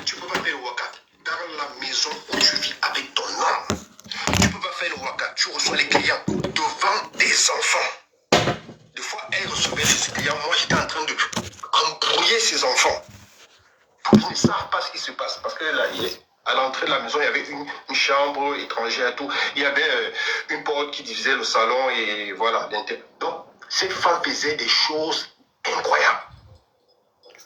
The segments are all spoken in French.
Tu ne peux pas faire le waka dans la maison où tu vis avec ton homme. Tu ne peux pas faire le waka. Tu reçois les clients devant des enfants. Des fois, elle recevait ses clients. Moi, j'étais en train de embrouiller ses enfants. Ils ne savent pas ce qui se passe. Parce que là, à l'entrée de la maison, il y avait une chambre étrangère, tout. Il y avait une porte qui divisait le salon et voilà. Donc, cette femme faisait des choses incroyables.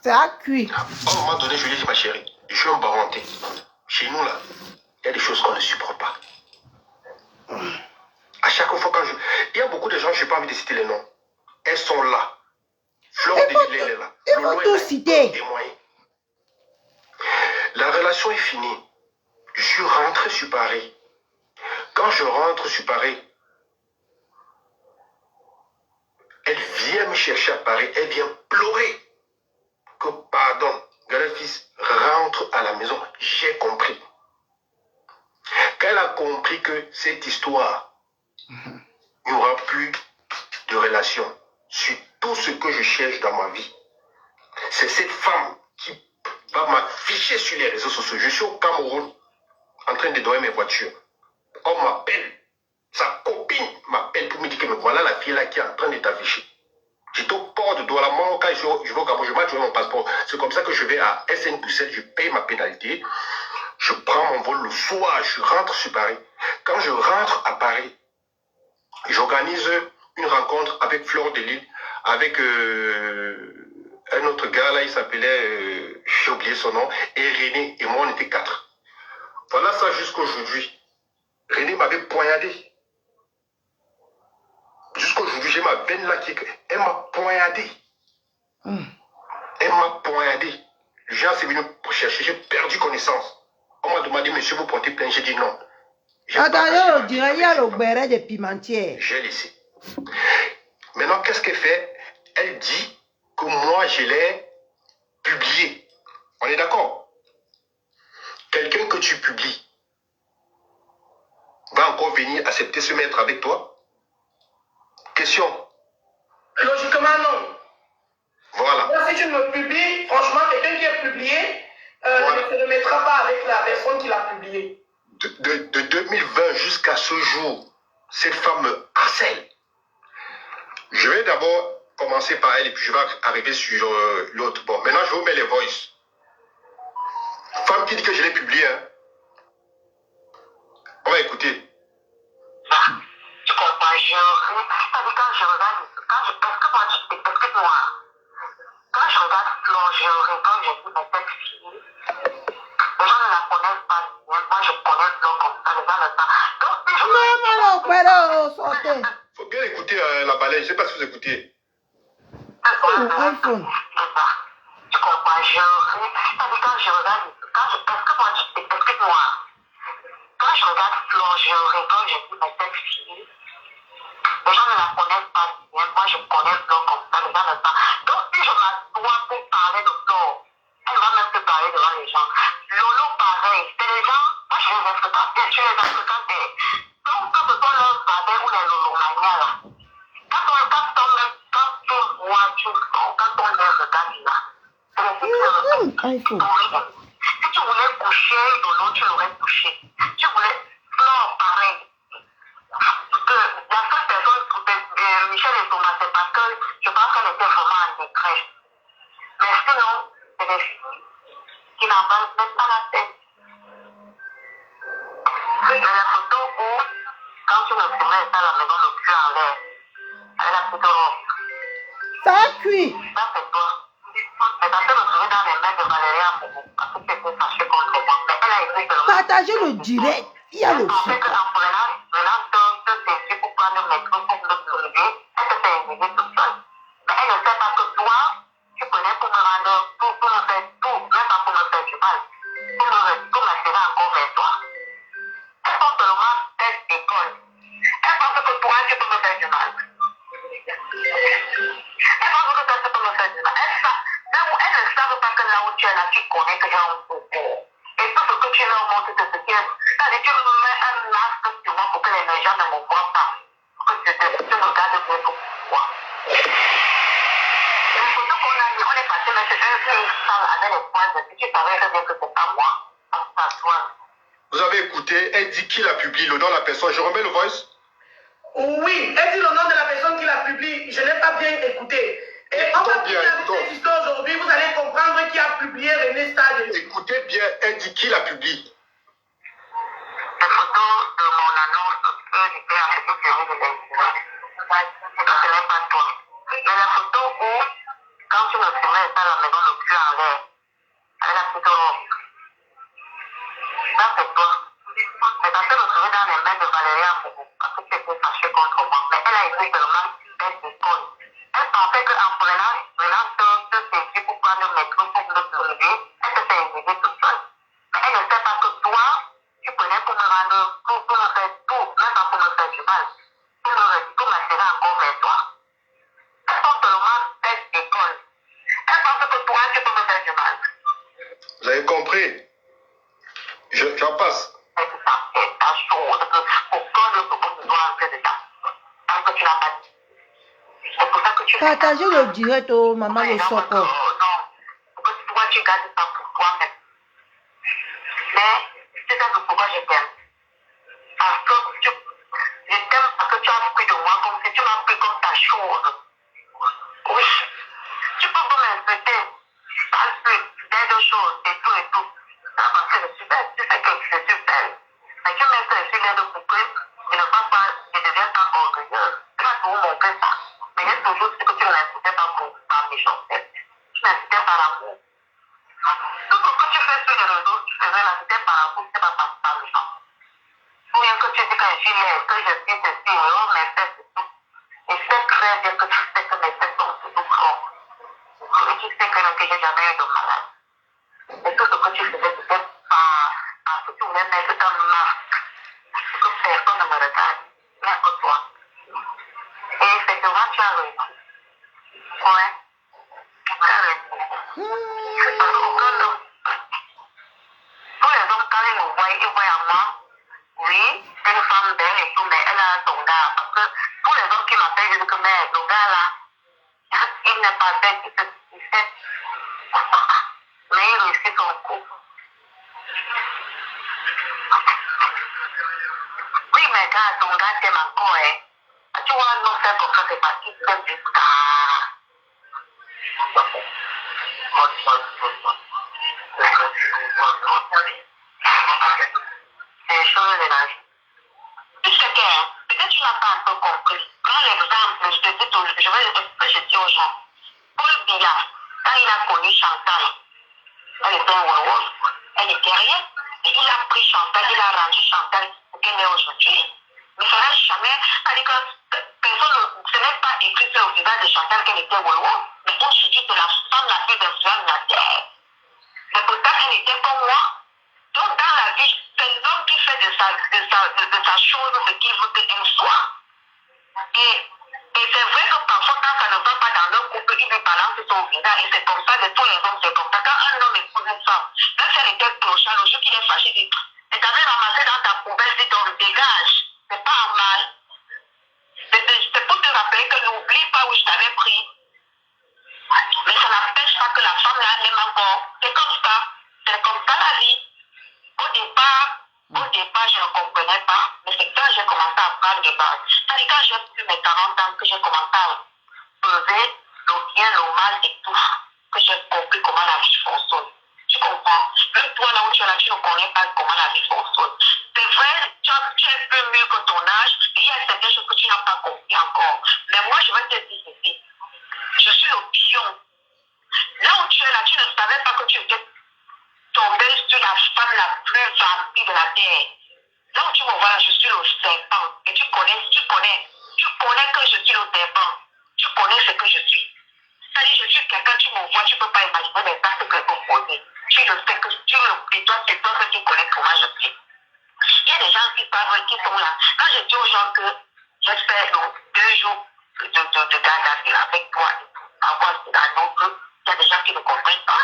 Ça cuit. À un moment donné, je lui ai dit, ma chérie, je vais me baranter. Chez nous, là, il y a des choses qu'on ne supporte pas. À chaque fois quand il y a beaucoup de gens, je n'ai pas envie de citer les noms. Elles sont là. Fleur de Lille, elle est là. Il faut tout citer. La relation est finie. Je suis rentré sur Paris. Quand je rentre sur Paris, elle vient me chercher à Paris. Elle vient pleurer. Que pardon, Galafis rentre à la maison. J'ai compris. Quand elle a compris que cette histoire, il n'y aura plus de relation sur tout ce que je cherche dans ma vie. C'est cette femme qui va m'afficher sur les réseaux sociaux. Je suis au Cameroun en train de dormir mes voitures. On m'appelle. Sa copine m'appelle pour me dire que me voilà la fille là qui est en train de t'afficher. J'étais au port de Douala. Moi, quand je vais au Cameroun, je vais trouver mon passeport. C'est comme ça que je vais à SN Bruxelles, je paye ma pénalité. Je prends mon vol le soir, je rentre sur Paris. Quand je rentre à Paris, j'organise une rencontre avec Fleur de Lille, avec un autre gars là, il s'appelait, j'ai oublié son nom, et René, et moi on était 4. Voilà ça jusqu'aujourd'hui. René m'avait poignardé. Jusqu'aujourd'hui, j'ai ma veine là qui... Elle m'a poignardé. Elle m'a poignardé. Les gens sont venus pour chercher, j'ai perdu connaissance. On m'a demandé, monsieur, vous portez plainte? J'ai dit non. Attends, on dirait qu'il y a le béret de pimentier. J'ai laissé. Maintenant, qu'est-ce qu'elle fait? Elle dit que moi, je l'ai publié. On est d'accord? Quelqu'un que tu publies va encore venir accepter se mettre avec toi? Question. Logiquement, non. Voilà. Moi, si tu me publies, franchement, quelqu'un qui est publié Voilà. ne se remettra pas avec la personne qui l'a publié. De 2020 jusqu'à ce jour, cette femme me harcèle. Je vais d'abord commencer par elle et puis je vais arriver sur l'autre. Bon, maintenant je vous mets les voices. Femme qui dit que je l'ai publié. Hein. On va écouter. Je comprends, quand je regarde, parce que moi, quand je regarde Flore, je rigole, je dis, mais cette fille, les gens ne la connaissent pas, moi je connais Flore comme ça, les gens ne savent. Donc, si je Faut bien écouter la baleine, je ne sais pas si vous écoutez. iPhone. Tu comprends, quand je regarde, excuse-moi, quand je regarde Flore, je rigole, je dis, mais cette fille, les gens ne la connaissent pas bien. Moi, je connais Flore comme ça, les gens ne savent. Donc, si je m'assois pour parler de Flore, elle va même se parler devant les gens. Lolo, pareil. C'est les gens, moi, je les fréquente. Donc, quand ce sont leurs babés ou les lolomanias, là, quand on les regarde, là, iPhone. si tu voulais coucher Lolo, tu l'aurais couché. Tu voulais Flore, pareil. Que la seule personne de Michel et Thomas, c'est parce que je pense qu'elle était vraiment en détresse. Mais sinon, c'est des filles qui n'en valent même pas la tête. Mais la photo où, quand tu me filmais à la maison, le cul en l'air, avec la petite robe, Ça cuit. ça c'est toi. Mais parce que je me souviens dans les mains de Valérie Amourou, parce que c'était fâché contre moi. Mais elle a été seulement. Partagez le direct. Il y a le Elle pensait fou. qu'en prenant te saisit pour prendre mes trucs pour me soulever, elle se fait humilier toute seule. Mais elle ne sait pas que toi, tu connais pour me rendre tout, pour me faire tout, même pas pour me faire du mal, pour m'attirer encore vers toi. Elle pense seulement tête école. Elle pense que toi, tu peux me faire du mal. Elle pense que toi, tu peux me faire du mal. Elles ne savent pas que là où tu es là, tu connais que j'ai un pouvoir. Et tout ce que tu leur montres, c'est ce qui est. C'est-à-dire que tu mets un masque sur moi pour que les gens ne me voient pas. Pour que tu me gardes bien pour moi. Et les photos qu'on a mis, on est passé c'est un signe sale avec les points de vue. Tu savais très bien que c'est pas moi. À toi. Vous avez écouté, elle dit qui l'a publié, le nom de la personne. Je remets le voice. Oui, elle dit le nom de la personne qui l'a publié. Je n'ai pas bien écouté. Et on va bien avec cette histoire aujourd'hui, vous allez comprendre qui a publié René Stade. Écoutez bien, elle dit qui l'a publié. Les photos de mon annonce que j'étais en fait série de l'incident. Ce n'est pas toi. Mais la photo où, quand tu me filmais, à la maison, le cul en l'air, avec la petite robe. Ça, c'est toi. Mais parce que je me trouvais dans les mains de Valérie Ambourou, parce que tu étais fâchée contre moi. Mais elle a été seulement belle d'école. Elle pensait qu'en prenant ce saisie pour prendre mes trucs pour me lever, elle se fait élever toute seule. Mais elle ne sait pas que toi, tu prenais pour me rendre, pour me faire tout, même pas pour me faire du mal. Pour m'attirer encore vers toi. Elle pense seulement belle d'école. Elle pense que toi, tu peux me faire du mal. Vous avez compris? J'en passe. C'est ça, c'est ta chose. Aucun de ce que tu dois entrer dedans. Parce que tu n'as pas dit. C'est pour ça que tu Partagez le direct au maman le soko. Non, parce que toi, tu gardes ça pour toi-même. Mais c'est ça pourquoi je t'aime. Parce que je t'aime parce que tu as pris de moi comme si tu m'as pris comme ta chose. Oui. Tu peux pas m'insulter. Parce que c'est deux choses, et tout et tout. Non, parce que je suis belle, tu sais que je suis belle. Mais tu mets ça ici, l'air de couper, je ne pense pas, je ne deviens pas orgueilleuse. Tu vas toujours montrer ça. Mais il y a toujours ce que tu ne l'insultais pas par méchanceté. Tu l'insultais par amour. Tout ce que tu fais sur les réseaux, tu faisais l'insulter par amour, c'est pas par méchanceté. Ou bien que tu dis que je suis laide, que je suis ceci, non, mes fesses, c'est tout. Et c'est très bien que tu sais que mes fesses sont tout grands. Et tu sais que j'ai jamais eu de malade. Et tout ce que tu faisais, c'était parce que tu voulais mettre un masque. Que personne ne me regarde, même que toi. Et effectivement, tu as réussi. Ouais. Tu as réussi. Parce qu'aucun homme, tous les hommes, quand ils nous voient, ils voient en moi, oui, une femme belle et tout, mais elle a son gars. Parce que tous les hommes qui m'appellent disent que, mais le gars là, il n'est pas bête, il fait. Mais il réussit son coup. Oui, mais gars, ton gars t'aime encore, hein. Tu vois, nous faire comme ça, c'est parce qu'il t'aime jusqu'à. C'est les choses de la vie. Tu sais que, peut-être tu n'as pas un peu compris. Prends l'exemple, je te dis, je dis aux gens. Paul Biya, quand il a connu Chantal, elle était un Wolf, elle n'était rien. Et il a pris Chantal, il a rendu Chantal ce qu'elle est aujourd'hui. Mais ça n'a jamais, c'est-à-dire que personne, ce n'est pas écrit sur le visage de Chantal qu'elle était Wolf. Mais aujourd'hui, c'est la femme la plus influente de la terre. Mais pourtant, elle était comme moi. Donc, dans la vie, c'est l'homme qui fait de sa chose ce qu'il veut qu'elle soit. Et c'est vrai que parfois, quand ça ne va pas dans leur couple, il lui balance son visage. Et c'est comme ça que tous les hommes, c'est comme ça. Quand un homme épouse une femme, même si elle était clochard, le jour qu'il est fâché, il dit, et t'avais ramassé dans ta poubelle, dit donc, dégage. C'est pas mal. C'est pour te rappeler que n'oublie pas où je t'avais pris. Mais ça n'empêche pas que la femme là l'aime encore. C'est comme ça. C'est comme ça la vie. Au départ, je ne comprenais pas, mais c'est quand j'ai commencé à prendre des bases. C'est-à-dire quand j'ai plus mes 40 ans que j'ai commencé à peser le bien, le mal et tout, que j'ai compris comment la vie fonctionne. Tu comprends? Même toi là où tu es là, tu ne connais pas comment la vie fonctionne. C'est vrai, tu es plus mieux que ton âge, et il y a certaines choses que tu n'as pas compris encore. Mais moi, je vais te dire ceci. Je suis le pion. Là où tu es là, tu ne savais pas que tu étais tombé sur la femme la plus vampire de la terre. Là où tu me vois là, je suis le serpent. Et tu connais que je suis le serpent. Tu connais ce que je suis. C'est-à-dire, je suis quelqu'un, tu me vois, tu ne peux pas imaginer les actes que je peux poser. Tu le sais que et toi, c'est toi que tu connais comment je suis. Il y a des gens qui parlent, qui sont là. Quand je dis aux gens que je fais 2 jours de garde à vue avec toi, avoir un autre, il y a des gens qui ne comprennent pas.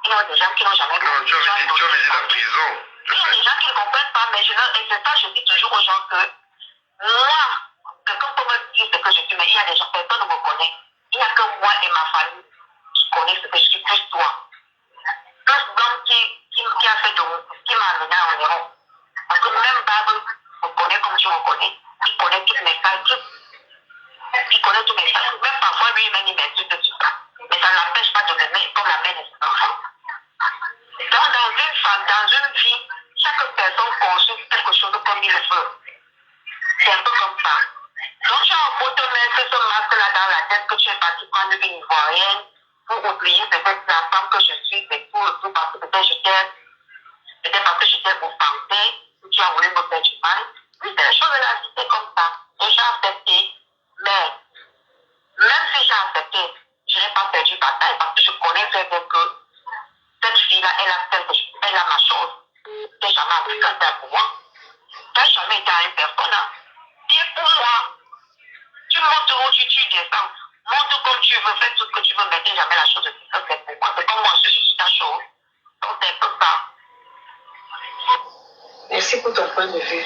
Il y a des gens qui n'ont jamais compris. Non, tu avais dit la prison. Il y a des gens qui ne comprennent pas, mais et c'est ça, je dis toujours aux gens que moi, quelqu'un peut me dire ce que je suis, mais il y a des gens, personne ne me connaît. Il n'y a que moi et ma famille connais ce que je suis plus toi. Plus l'homme qui a fait qui m'a amené en Europe. Parce que même Babel me connaît comme tu me connais. Il connaît toutes mes failles. Il connaît tous mes failles. Même parfois, lui-même, il m'insulte sur ça. Mais ça ne l'empêche pas de m'aimer comme la mère de ses enfants. Donc, dans une femme, dans une vie, chaque personne construit quelque chose comme il veut. C'est un peu comme ça. Donc, tu as un beau te mettre ce masque-là dans la tête que tu es parti prendre une ivoirienne pour oublier peut-être la femme que je suis, c'est tout parce que peut-être parce que j'étais offensée, ou tu as voulu me faire du mal. Oui, c'est les choses de la vie, c'est comme ça. Et j'ai accepté, mais même si j'ai accepté, je n'ai pas perdu bataille parce que je connais très bien que cette fille-là, elle a ma chose. Je n'ai jamais appris qu'elle était pour moi. Je n'ai jamais été à une personne. Et pour moi, tu montes où tu descends. Monte comme tu veux, fais tout ce que tu veux, mais dis jamais la chose de ça, c'est pour moi. C'est comme moi, je suis ta chose. Donc c'est un peu ça. Merci pour ton point de vue.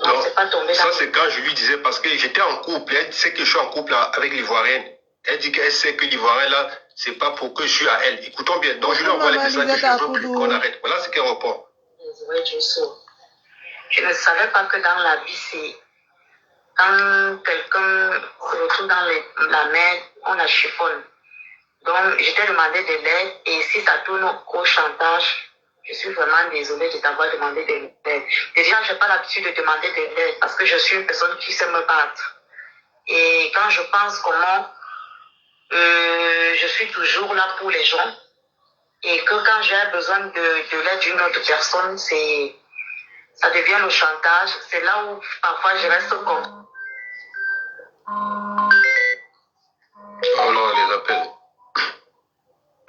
Non, c'est pas tombé ça c'est quand je lui disais, parce que j'étais en couple, elle sait que je suis en couple avec l'Ivoirienne. Elle dit qu'elle sait que l'Ivoirienne là, c'est pas pour que je suis à elle. Écoutons bien. Donc je lui envoie les messages que je veux plus qu'on arrête. Voilà ce qu'elle répond. Je ne savais pas que dans la vie, c'est quand quelqu'un se retrouve dans la mer, on la chiffonne. Donc, je t'ai demandé de l'aide et si ça tourne au chantage, je suis vraiment désolée de t'avoir demandé de l'aide. Déjà, je n'ai pas l'habitude de demander de l'aide parce que je suis une personne qui sait me battre. Et quand je pense comment je suis toujours là pour les gens et que quand j'ai besoin de l'aide d'une autre personne, ça devient le chantage. C'est là où parfois je reste comme. Oh là, les appels.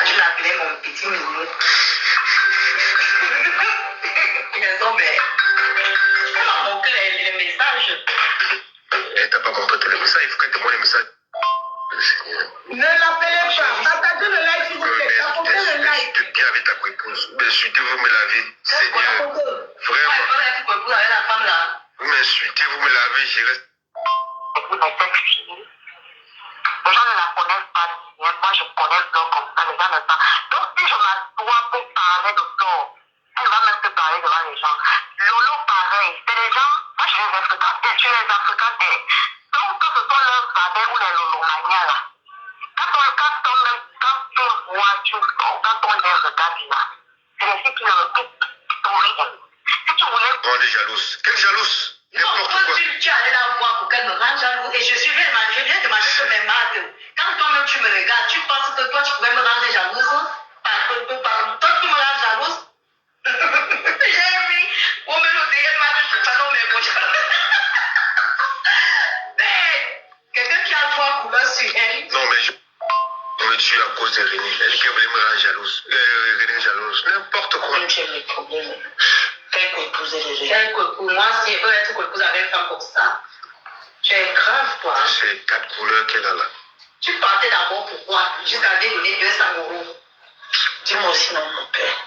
Je l'appelais mon petit Minou. Raison, mais elle m'a montré les messages. Elle t'a pas montré tous les messages, il faut qu'elle te montre les messages. Ne l'appelez pas. Partagez le live s'il vous plaît. Apportez le live. Je te bien avec ta épouse. M'insultez, vous me lavez. Seigneur. Vraiment. Vous m'insultez, vous me lavez, je reste. Les gens ne la connaissent pas bien. Moi, je connais Flore comme ça. Les gens ne savent. Donc, si je m'assois pour parler de Flore, elle va même se parler devant les gens. Lolo, pareil. C'est les gens, moi, je les fréquentais. Tu les as fréquentés. Donc, que ce soit leurs badins ou les lolomanias, là. Quand on voit, quand on les regarde, là, c'est les filles qui ne sont rien. Si tu voulais. Oh, elle est jalouse. Quelle jalouse? N'importe quoi. Tu allais la voir pour qu'elle me rende jalouse et je viens demander que mes marques. Quand toi-même tu me regardes, tu penses que toi tu pouvais me rendre jalouse? Toi tu me rends jalouse? J'ai vu. On me le dit, elle m'a dit que ça tombe mes poches. Mais quelqu'un qui a trois couleurs sur elle. Non, mais je me tue à cause de René. Elle qui voulait me rendre jalouse. René jalouse. N'importe quoi. J'ai mes problèmes. Moi, si elle veut être épouse avec une femme comme ça, tu es grave, toi. C'est 4 couleurs qu'elle a là. Tu partais d'abord pourquoi? Jusqu'à lui donner 200 €. Dis-moi aussi non, mon père.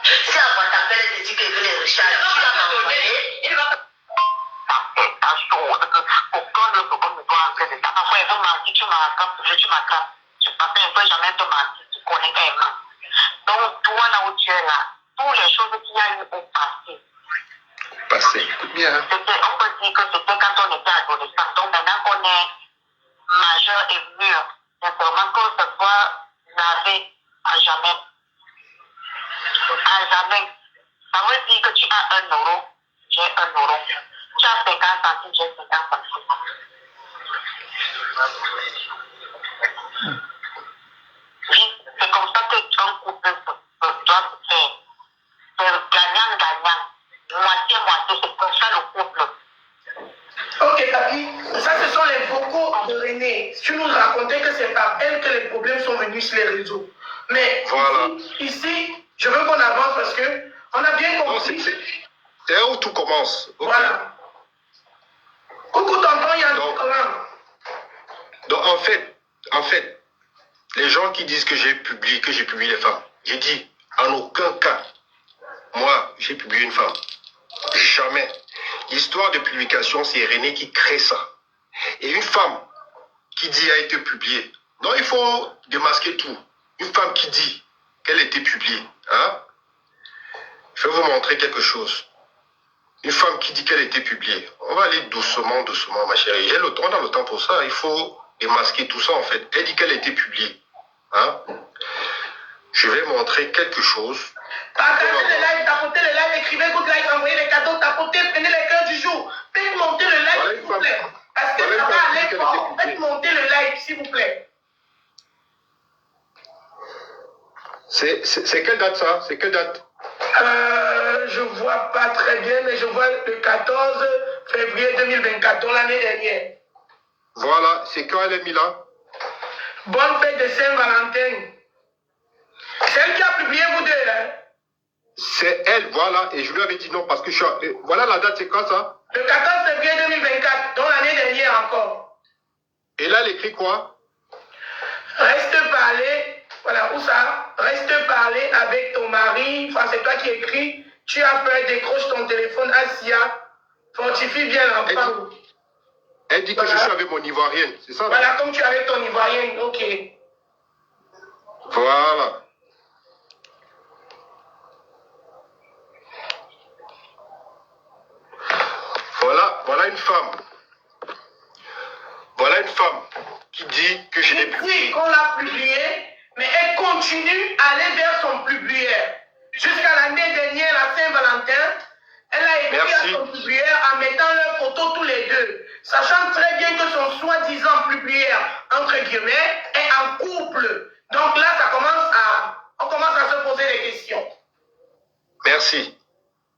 Si la boîte t'appelle et te dit qu'elle veut les recharger, tu vas m'envoyer. Il va parfois, elle veut mentir, tu m'attrapes. Parce qu'elle ne peut jamais te mentir, tu connais qu'elle ment. Donc, toi, là où tu es là, toutes les choses qu'il y a eu au passé. Passé, écoute bien. On peut dire que c'était quand on était adolescent. Donc, maintenant qu'on est majeur et mûr, c'est vraiment qu'on se voit laver à jamais. À jamais. Ça veut dire que tu as 1 €, j'ai 1 €. Tu as 50 centimes, j'ai 50 centimes. Oui, c'est comme ça qu'un couple doit se faire. C'est gagnant-gagnant. Moitié-moitié, c'est comme ça le couple. Ok, Papi, ça ce sont les vocaux de René. Tu nous racontais que c'est par elle que les problèmes sont venus sur les réseaux. Mais voilà. Ici, je veux qu'on avance parce que on a bien compris. C'est là où tout commence. Okay. Voilà. Coucou tonton, il y a un donc en fait, les gens qui disent que j'ai publié les femmes, j'ai dit en aucun cas, moi j'ai publié une femme. Jamais. L'histoire de publication, c'est René qui crée ça. Et une femme qui dit a été publiée. Non, il faut démasquer tout. Une femme qui dit qu'elle a été publiée. Hein? Je vais vous montrer quelque chose. Une femme qui dit qu'elle a été publiée. On va aller doucement, doucement, ma chérie. On a le temps pour ça. Il faut démasquer tout ça, en fait. Elle dit qu'elle a été publiée. Hein? Je vais montrer quelque chose. Partagez le live, tapotez le live, écrivez good live, envoyez les cadeaux, tapotez, prenez les cœurs du jour. Faites monter le live, Voilà s'il vous plaît. Parce que voilà ça une va femme aller qui fort. a été Faites monter le live, s'il vous plaît. C'est quelle date ça? C'est quelle date? Je vois pas très bien, mais je vois le 14 février 2024, donc l'année dernière. Voilà, c'est quand elle est mise là? Bonne fête de Saint-Valentin. C'est elle qui a publié vous deux, hein? C'est elle, voilà, et je lui avais dit non parce que je suis... Voilà la date, c'est quand ça? Le 14 février 2024, donc l'année dernière encore. Et là, elle écrit quoi? Reste parler, voilà, où ça? Reste parler avec ton mari, enfin c'est toi qui écris, tu as peur, décroche ton téléphone, Asia, fortifie bien l'enfant. Elle dit que je suis avec mon Ivoirienne, c'est ça? Voilà, comme tu es avec ton Ivoirienne, ok. Voilà. Voilà une femme. Voilà une femme qui dit que je l'ai publié. Dit qu'on l'a publié, mais elle continue à aller vers son publière. Jusqu'à l'année dernière, la Saint-Valentin, elle a écrit à son publière en mettant leurs photos tous les deux, sachant très bien que son soi-disant publière, entre guillemets, est en couple. Donc là, on commence à se poser des questions. Merci.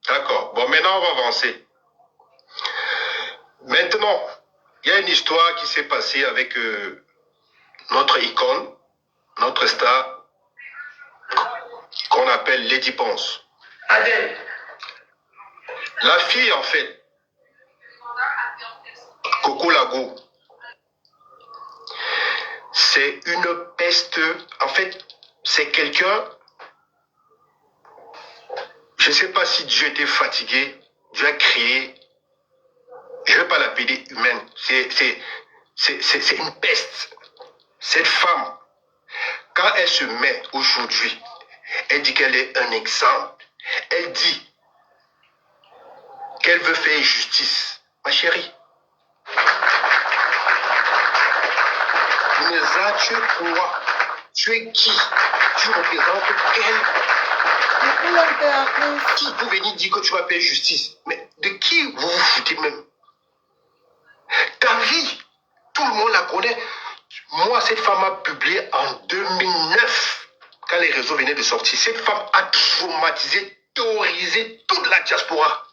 D'accord. Bon, maintenant, on va avancer. Maintenant, il y a une histoire qui s'est passée avec notre icône, notre star, qu'on appelle Lady Ponce. Adèle. La fille, en fait, Coco Lago, c'est une peste. En fait, c'est quelqu'un. Je ne sais pas si Dieu était fatigué. Dieu a créé. Je ne vais pas l'appeler humaine. C'est une peste. Cette femme, quand elle se met aujourd'hui, elle dit qu'elle est un exemple. Elle dit qu'elle veut faire justice. Ma chérie, Neza, tu es quoi? Tu es qui? Tu représentes quel? Qui peut venir dire que tu vas faire justice? Mais de qui vous vous foutez même? Ta vie, tout le monde la connaît. Moi, cette femme a publié en 2009, quand les réseaux venaient de sortir. Cette femme a traumatisé, terrorisé toute la diaspora.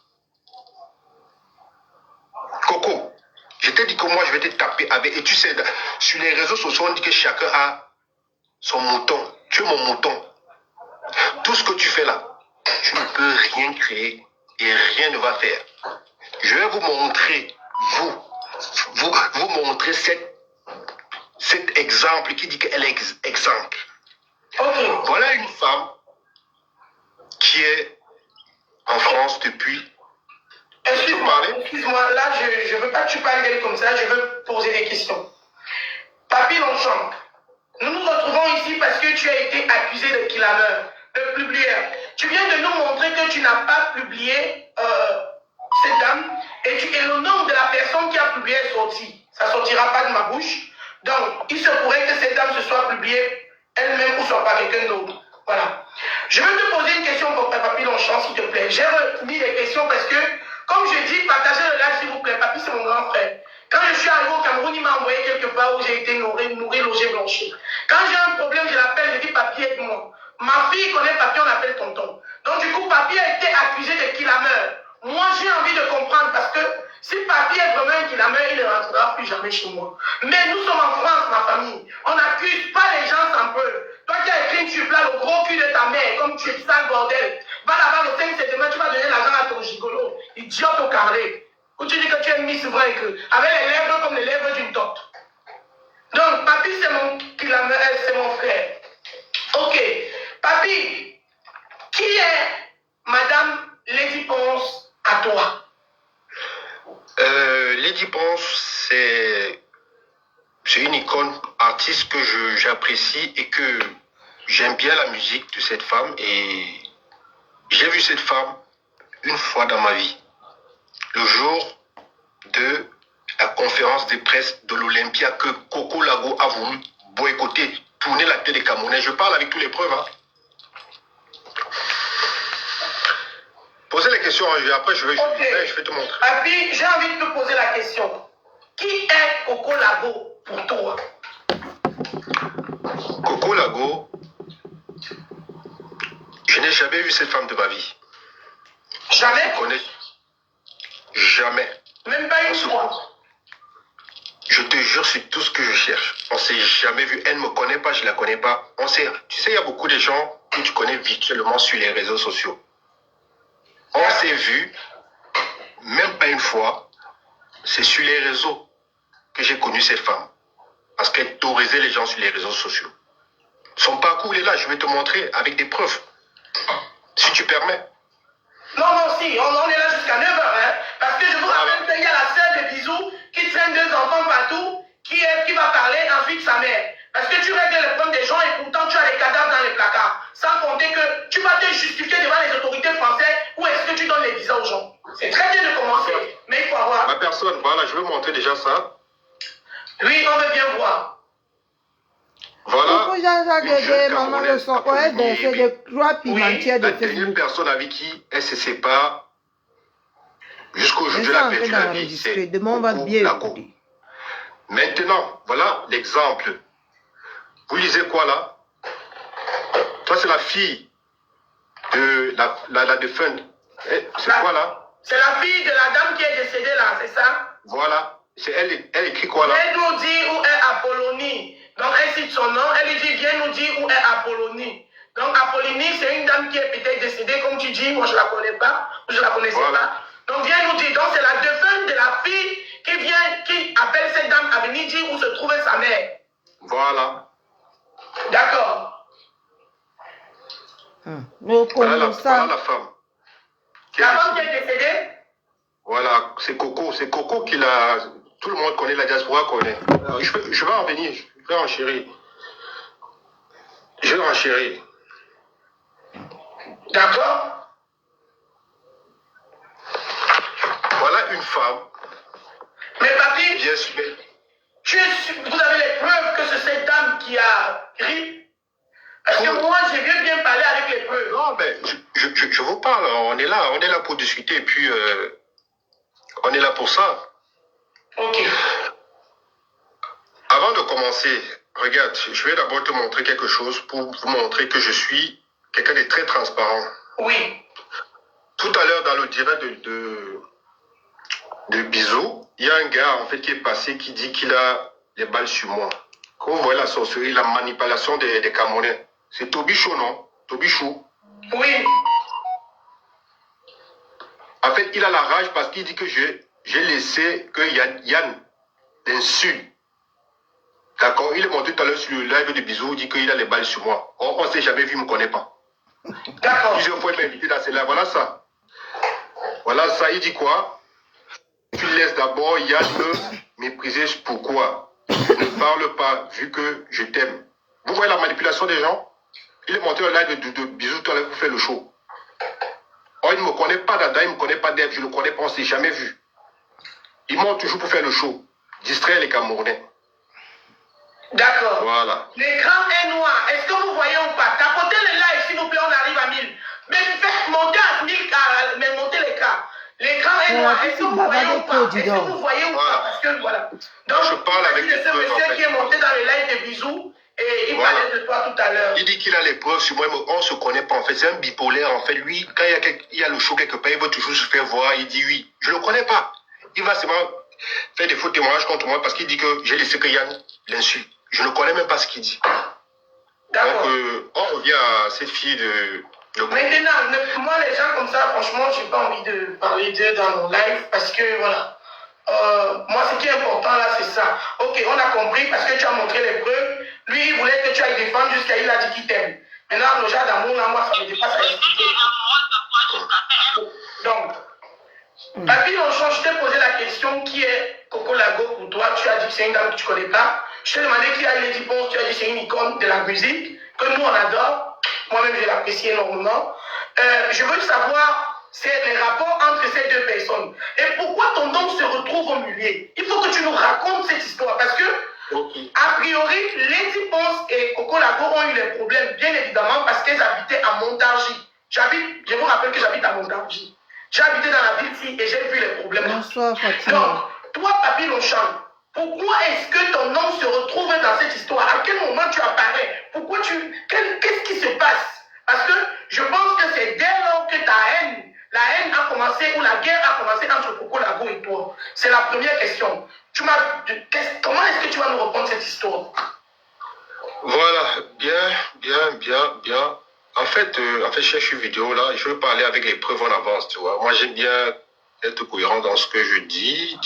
Coco, je t'ai dit que moi, je vais te taper avec... Et tu sais, sur les réseaux sociaux, on dit que chacun a son mouton. Tu es mon mouton. Tout ce que tu fais là, tu ne peux rien créer et rien ne va faire. Je vais vous montrer, vous montrer cet exemple qui dit qu'elle est exemple. Okay. Voilà une femme qui est en France depuis... Excuse-moi, là, je ne veux pas que tu parles d'elle comme ça, je veux poser des questions. Papy Longchamp, nous nous retrouvons ici parce que tu as été accusé de kidnappeur, de publieur. Tu viens de nous montrer que tu n'as pas publié cette dame et le nom de la personne qui a publié est sorti. Ça ne sortira pas de ma bouche. Donc, il se pourrait que cette dame se soit publiée elle-même ou soit pas quelqu'un d'autre. Voilà. Je veux te poser une question pour Papy Longchamp, s'il te plaît. J'ai remis les questions parce que, comme je dis, partagez le live, s'il vous plaît. Papy, c'est mon grand frère. Quand je suis arrivé au Cameroun, il m'a envoyé quelque part où j'ai été nourri, logé, blanchi. Quand j'ai un problème, je l'appelle, je dis Papy, aide-moi. Ma fille connaît Papy, on l'appelle tonton. Donc, du coup, Papy a été accusé de kidnappeur. Moi, j'ai envie de comprendre parce que si Papy est vraiment un kidnappeur, il ne rentrera plus jamais chez moi. Mais nous sommes en France, ma famille. On n'accuse pas les gens sans preuve. Toi qui as écrit une tube là, le gros cul de ta mère, comme tu es sale bordel. Va là-bas le 5 septembre, tu vas donner l'argent à ton gigolo. Idiote au carré. Ou tu dis que tu es Miss Vrai que, avec les lèvres comme les lèvres d'une torte. Donc, Papy, c'est mon frère. Ok. Papy, qui est Madame Lady Ponce à toi? Lady Ponce, c'est une icône artiste que j'apprécie et que j'aime bien la musique de cette femme et j'ai vu cette femme une fois dans ma vie. Le jour de la conférence de presse de l'Olympia que Coco Lago a voulu boycotter, tourner la tête des Camerounais. Je parle avec toutes les preuves. Hein. Posez les questions, après je vais te montrer. Papi, j'ai envie de te poser la question. Qui est Coco Lago pour toi? Coco Lago, je n'ai jamais vu cette femme de ma vie. Jamais? Jamais. Même pas une fois? Je te jure, c'est tout ce que je cherche. On ne s'est jamais vu. Elle ne me connaît pas, je ne la connais pas. Tu sais, il y a beaucoup de gens que tu connais virtuellement sur les réseaux sociaux. On s'est vu, même pas une fois. C'est sur les réseaux que j'ai connu cette femme. Parce qu'elle taurisait les gens sur les réseaux sociaux. Son parcours est là, je vais te montrer avec des preuves. Si tu permets. Non, si, on est là jusqu'à 9h. Hein, parce que je vous rappelle qu'il y a la sœur de Bisou qui traîne 2 enfants partout, qui va parler ensuite sa mère. Parce que tu règles le problème des gens et pourtant tu as les cadavres dans les placards. Sans compter que tu vas te justifier devant les autorités françaises où est-ce que tu donnes les visas aux gens. C'est très bien de commencer, mais il faut avoir... Ma personne, voilà, je vais montrer déjà ça. Oui, on veut bien voir. Voilà. Pourquoi Jean-Jacques maman le son, ouais, c'est des croix pimentières de la dernière personne avec qui elle se sépare jusqu'au jour de la peinture de vie, c'est demain on va bien écouter. Maintenant, voilà l'exemple. Vous lisez quoi là? Toi, c'est la fille de la défunte. C'est quoi là? C'est la fille de la dame qui est décédée là, c'est ça? Voilà. Elle écrit quoi là? Elle nous dit où est Apollonie. Donc elle cite son nom, elle lui dit viens nous dire où est Apollonie. Donc Apollonie, c'est une dame qui est peut-être décédée, comme tu dis, moi je la connais pas, je la connaissais pas. Donc viens nous dire, donc c'est la défunte de la fille qui appelle cette dame à venir dire où se trouvait sa mère. Voilà. D'accord. Voilà la femme. La femme qui est décédée? Voilà, c'est Coco qui l'a... Tout le monde connaît, la diaspora connaît. Je vais en venir, je vais enchérir. Je vais enchérir. D'accord. Voilà une femme. Mais papi, bien sûr. Vous avez les preuves que c'est cette dame qui a ri? Parce que moi, j'ai bien parler avec les preuves. Non, mais je vous parle, on est là pour discuter, et puis on est là pour ça. Ok. Avant de commencer, regarde, je vais d'abord te montrer quelque chose pour vous montrer que je suis quelqu'un de très transparent. Oui. Tout à l'heure, dans le direct de Bisou, il y a un gars en fait qui est passé qui dit qu'il a les balles sur moi. Quand vous voyez la sorcellerie, la manipulation des Camerounais, c'est Tobichou, non? Tobichou. Oui. En fait, il a la rage parce qu'il dit que j'ai laissé que Yann l'insulte. D'accord? Il est monté tout à l'heure sur le live de Bisou, il dit qu'il a les balles sur moi. On ne s'est jamais vu, il ne me connaît pas. D'accord. Plusieurs fois, il m'a invité dans ce live. Voilà ça. Voilà ça, il dit quoi? Tu laisses d'abord Yann me mépriser. Pourquoi? Ne parle pas, vu que je t'aime. Vous voyez la manipulation des gens? Il est monté au live de Bisou tout à l'heure pour faire le show. Oh, il ne me connaît pas Dada, il ne me connaît pas Dev, je ne le connais pas, on ne s'est jamais vu. Il monte toujours pour faire le show. Distraire les Camerounais. D'accord. Voilà. L'écran est noir. Est-ce que vous voyez ou pas? Tapotez le live, s'il vous plaît, on arrive à 1000. Mais faites monter à 1000, mais montez l'écran. L'écran est noir. Est-ce que vous voyez ou pas? Est-ce que vous voyez ou pas? Parce que voilà. Donc, je parle avec ce monsieur qui est monté dans le live de Bisou. Et il parlait de toi tout à l'heure. Il dit qu'il a les preuves sur moi, mais on ne se connaît pas. En fait, c'est un bipolaire. En fait, lui, quand il y a le show quelque part, il veut toujours se faire voir. Il dit oui. Je ne le connais pas. Il va seulement faire des faux témoignages contre moi parce qu'il dit que j'ai laissé que Yann l'insulte. Je ne connais même pas ce qu'il dit. D'accord. Donc, on revient à cette fille de... Maintenant, moi, les gens comme ça, franchement, je n'ai pas envie de parler d'eux dans mon live parce que, voilà. Moi, ce qui est important là, c'est ça. Ok, on a compris parce que tu as montré les preuves. Lui, il voulait que tu ailles défendre jusqu'à il a dit qu'il t'aime. Maintenant, le genre d'amour, là, moi, ça me dépasse à expliquer. Donc, Papi Longchamp, je t'ai posé la question qui est Coco Lago pour toi. Tu as dit que c'est une dame que tu ne connais pas. Je t'ai demandé qui a Lady Ponce. Tu as dit que c'est une icône de la musique. que nous on adore, moi-même je l'apprécie énormément. Je veux savoir, c'est les rapports entre ces deux personnes. Et pourquoi ton nom se retrouve au milieu? Il faut que tu nous racontes cette histoire, parce que, a priori, Lady Ponce et Coco Lago ont eu des problèmes, bien évidemment, parce qu'elles habitaient à Montargis. Je vous rappelle que j'habite à Montargis. J'ai habité dans la ville ici et j'ai vu les problèmes. Bonsoir, Fatima. Donc, toi, Papi Longchamp, pourquoi est-ce que ton nom se retrouve dans cette histoire? À quel moment tu apparais? Pourquoi qu'est-ce qui se passe? Parce que je pense que c'est dès lors que la haine a commencé, ou la guerre a commencé entre Coco Lago et toi. C'est la première question. Comment est-ce que tu vas nous répondre cette histoire? Voilà, bien. En fait, je cherche une vidéo là, je veux parler avec les preuves en avance, tu vois. Moi, j'aime bien être cohérent dans ce que je dis.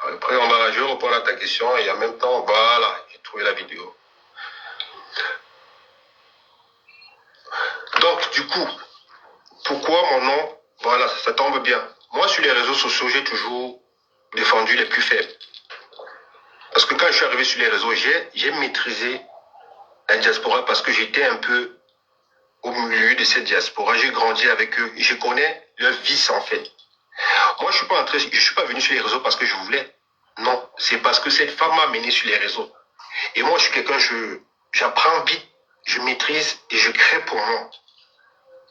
Après, je vais répondre à ta question et en même temps, voilà, j'ai trouvé la vidéo. Donc, du coup, pourquoi mon nom? Voilà, ça tombe bien. Moi, sur les réseaux sociaux, j'ai toujours défendu les plus faibles. Parce que quand je suis arrivé sur les réseaux, j'ai maîtrisé la diaspora parce que j'étais un peu au milieu de cette diaspora. J'ai grandi avec eux. Je connais leur vice, en fait. Moi, je suis pas venu sur les réseaux parce que je voulais. Non, c'est parce que cette femme m'a mené sur les réseaux. Et moi, je suis quelqu'un, j'apprends vite, je maîtrise et je crée pour moi.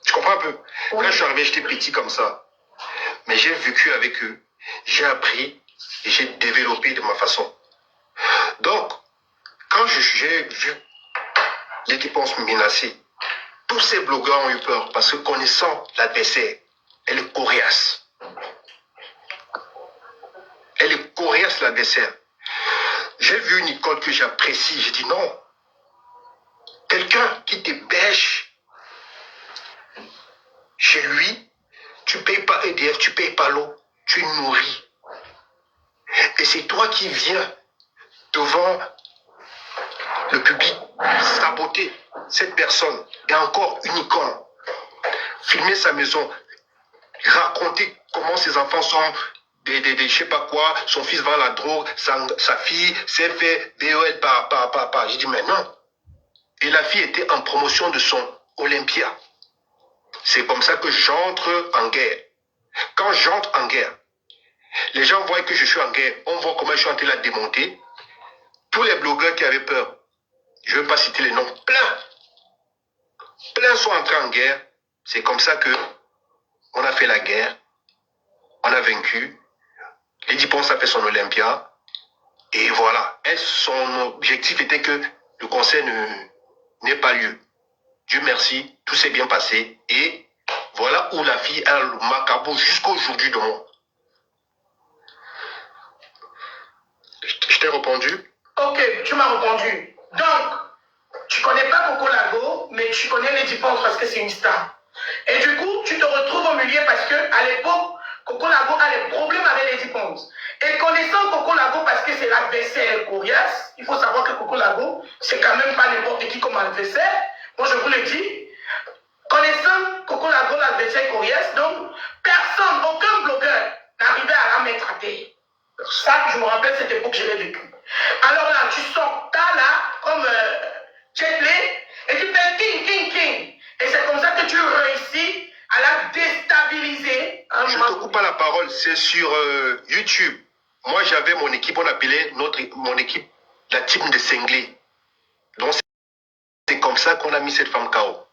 Tu comprends un peu? Quand je suis arrivé, j'étais petit comme ça. Mais j'ai vécu avec eux, j'ai appris et j'ai développé de ma façon. Donc, quand j'ai vu l'équipe se menacer, tous ces blogueurs ont eu peur parce que connaissant l'adversaire, elle est coriace. Elle est coriace, l'adversaire. J'ai vu Nicole que j'apprécie. J'ai dit non. Quelqu'un qui te pêche chez lui, tu ne payes pas EDF, tu ne payes pas l'eau, tu nourris. Et c'est toi qui viens devant le public saboter cette personne. Et encore une icône. Filmer sa maison, raconter comment ses enfants sont je sais pas quoi, son fils vend la drogue, sa fille s'est fait BOL par. J'ai dit mais non. Et la fille était en promotion de son Olympia. C'est comme ça que j'entre en guerre. Quand j'entre en guerre, les gens voient que je suis en guerre. On voit comment je suis en train de la démonter. Tous les blogueurs qui avaient peur, je ne veux pas citer les noms, plein sont entrés en guerre. C'est comme ça que on a fait la guerre. On a vaincu. Lady Ponce a fait son Olympia. Et voilà. Et son objectif était que le concert n'ait pas lieu. Dieu merci, tout s'est bien passé. Et voilà où la fille a le macabre jusqu'aujourd'hui de moi. Je t'ai répondu? Ok, tu m'as répondu. Donc, tu connais pas Coco Lago, mais tu connais Lady Ponce parce que c'est une star. Et du coup, tu te retrouves au milieu parce que à l'époque, Coco Lago a des problèmes avec Lady Ponce. Et connaissant Coco Lago parce que c'est l'adversaire coriace, il faut savoir que Coco Lago, c'est quand même pas n'importe qui comme adversaire. Moi, je vous le dis. Connaissant Coco Lago, l'adversaire coriace, donc personne, aucun blogueur n'arrivait à la mettre à terre. Ça, je me rappelle cette époque, je l'ai vécu. Alors là, tu sors là, comme Jet Li, et tu fais king. Et c'est comme ça que tu réussis à la déstabiliser. Je ne te coupe pas la parole, c'est sur YouTube. Moi, j'avais mon équipe, on appelait mon équipe la team de cinglés. Donc, c'est comme ça qu'on a mis cette femme KO.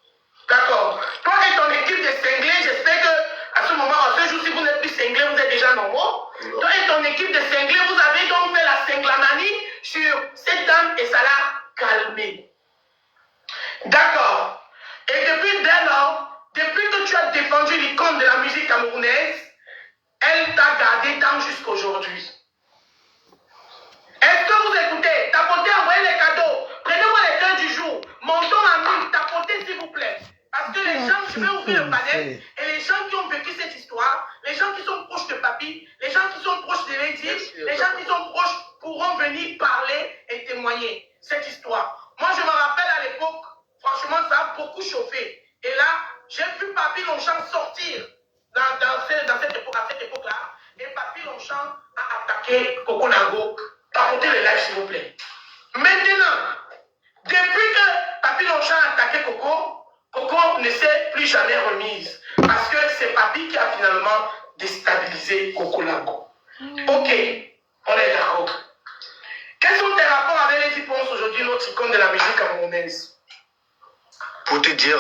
D'accord. Toi et ton équipe de cinglés, j'espère qu'à ce moment, à ce jour, si vous n'êtes plus cinglés, vous êtes déjà normaux. Toi et ton équipe de cinglés, vous avez donc fait la cinglamanie sur cette dame et ça l'a calmée. D'accord. Et depuis dès lors, depuis que tu as défendu l'icône de la musique camerounaise, elle t'a gardé tant jusqu'aujourd'hui. Est-ce que vous écoutez? Tapotez, envoyez les cadeaux. Prenez-moi les cœurs du jour. Montons la mine, tapotez s'il vous plaît. Parce que les gens, je vais ouvrir le panel, et les gens qui ont vécu cette histoire, les gens qui sont proches de Papi, les gens qui sont proches de Lady, les gens qui sont proches pourront venir parler et témoigner cette histoire. Moi, je me rappelle à l'époque, franchement, ça a beaucoup chauffé. Et là, j'ai vu Papi Longchamp sortir à cette époque-là, et Papi Longchamp a attaqué Coco Lago. Tapotez le live, s'il vous plaît. Maintenant, depuis que Papi Papi Longchamp a attaqué Coco. Coco ne s'est plus jamais remise. Parce que c'est Papi qui a finalement déstabilisé Coco Lago. Ok, on est d'accord. Quels sont tes rapports avec les Dipons aujourd'hui, notre icône de la musique camerounaise? Pour te dire,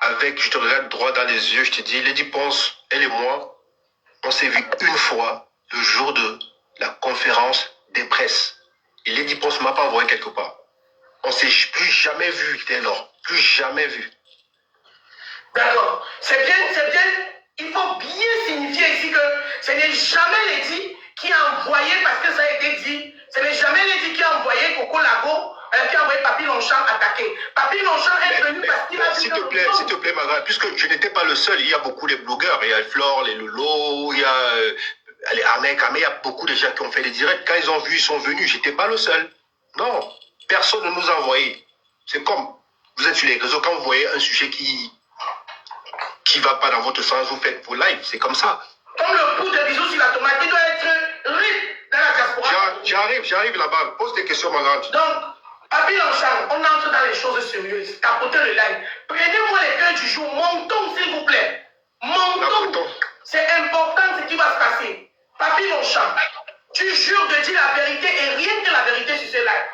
je te regarde droit dans les yeux, je te dis, Lady Ponce, elle et moi, on s'est vu une fois le jour de la conférence des presses. Et Lady Ponce ne m'a pas envoyé quelque part. On ne s'est plus jamais vu dès lors. Plus jamais vu. D'accord. C'est bien. Il faut bien signifier ici que ce n'est jamais Lady qui a envoyé, parce que ça a été dit, ce n'est jamais Lady qui a envoyé Coco Lago, qui a envoyé Papi Longchamp attaquer. Papi Longchamp est venu parce qu'il a dit... S'il te plaît, Margaret, puisque je n'étais pas le seul, il y a beaucoup de blogueurs. Il y a Flore, les Lolo, il y a les Ahmed, il y a beaucoup de gens qui ont fait des directs. Quand ils ont vu, ils sont venus. Je n'étais pas le seul. Non, personne ne nous a envoyé. C'est comme, vous êtes sur les réseaux, quand vous voyez un sujet qui va pas dans votre sens, vous faites vos lives. C'est comme ça. Comme le coup de bisous sur la tomate, il doit être rip dans la diaspora. J'arrive là-bas. Pose des questions, Margaret. Donc, Papi Longchamp, on entre dans les choses sérieuses. Capotez le live. Prenez-moi les cœurs du jour. Montons, s'il vous plaît. Montons. C'est important ce qui va se passer. Papi Longchamp, tu jures de dire la vérité et rien que la vérité sur ce live.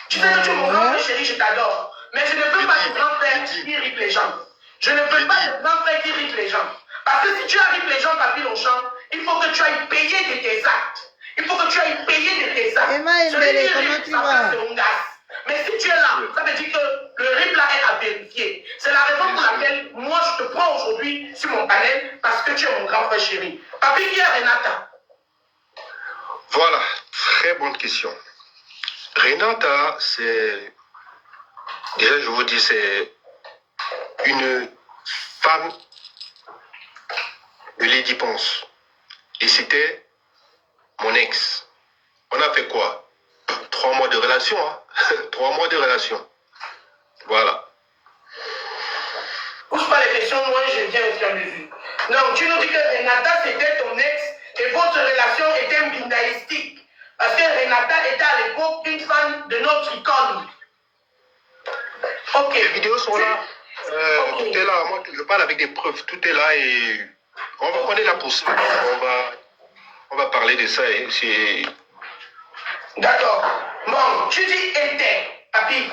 Tu sais que tu es mon grand frère chéri, je t'adore. Mais je ne veux pas de grand frère qui rip les gens. Je ne veux pas de grand frère qui rip les gens. Parce que si tu arrives les gens, Papi Longchamp, il faut que tu ailles payer de tes actes. Il faut que tu ailles payer de tes actes. Emma, comment tu vas? Mais si tu es là, ça veut dire que le RIP là est à vérifier. C'est la raison pour laquelle moi je te prends aujourd'hui sur mon panel, parce que tu es mon grand frère chéri. Papi, qui est Renata? Voilà, très bonne question. Renata, c'est... Déjà, je vous dis, c'est une femme de Lady Ponce. Et c'était mon ex. On a fait quoi? 3 mois de relation, hein? 3 mois de relation. Voilà. Pousse pas les questions, moi je viens au fur et à mesure. Donc, tu nous dis que Renata c'était ton ex et votre relation était bindaïstique. Parce que Renata était à l'époque une fan de notre icône. Ok. Les vidéos sont là. Okay. Tout est là. Moi, je parle avec des preuves. Tout est là et on est là pour ça. On va parler de ça. D'accord. Bon, tu dis était, Papi.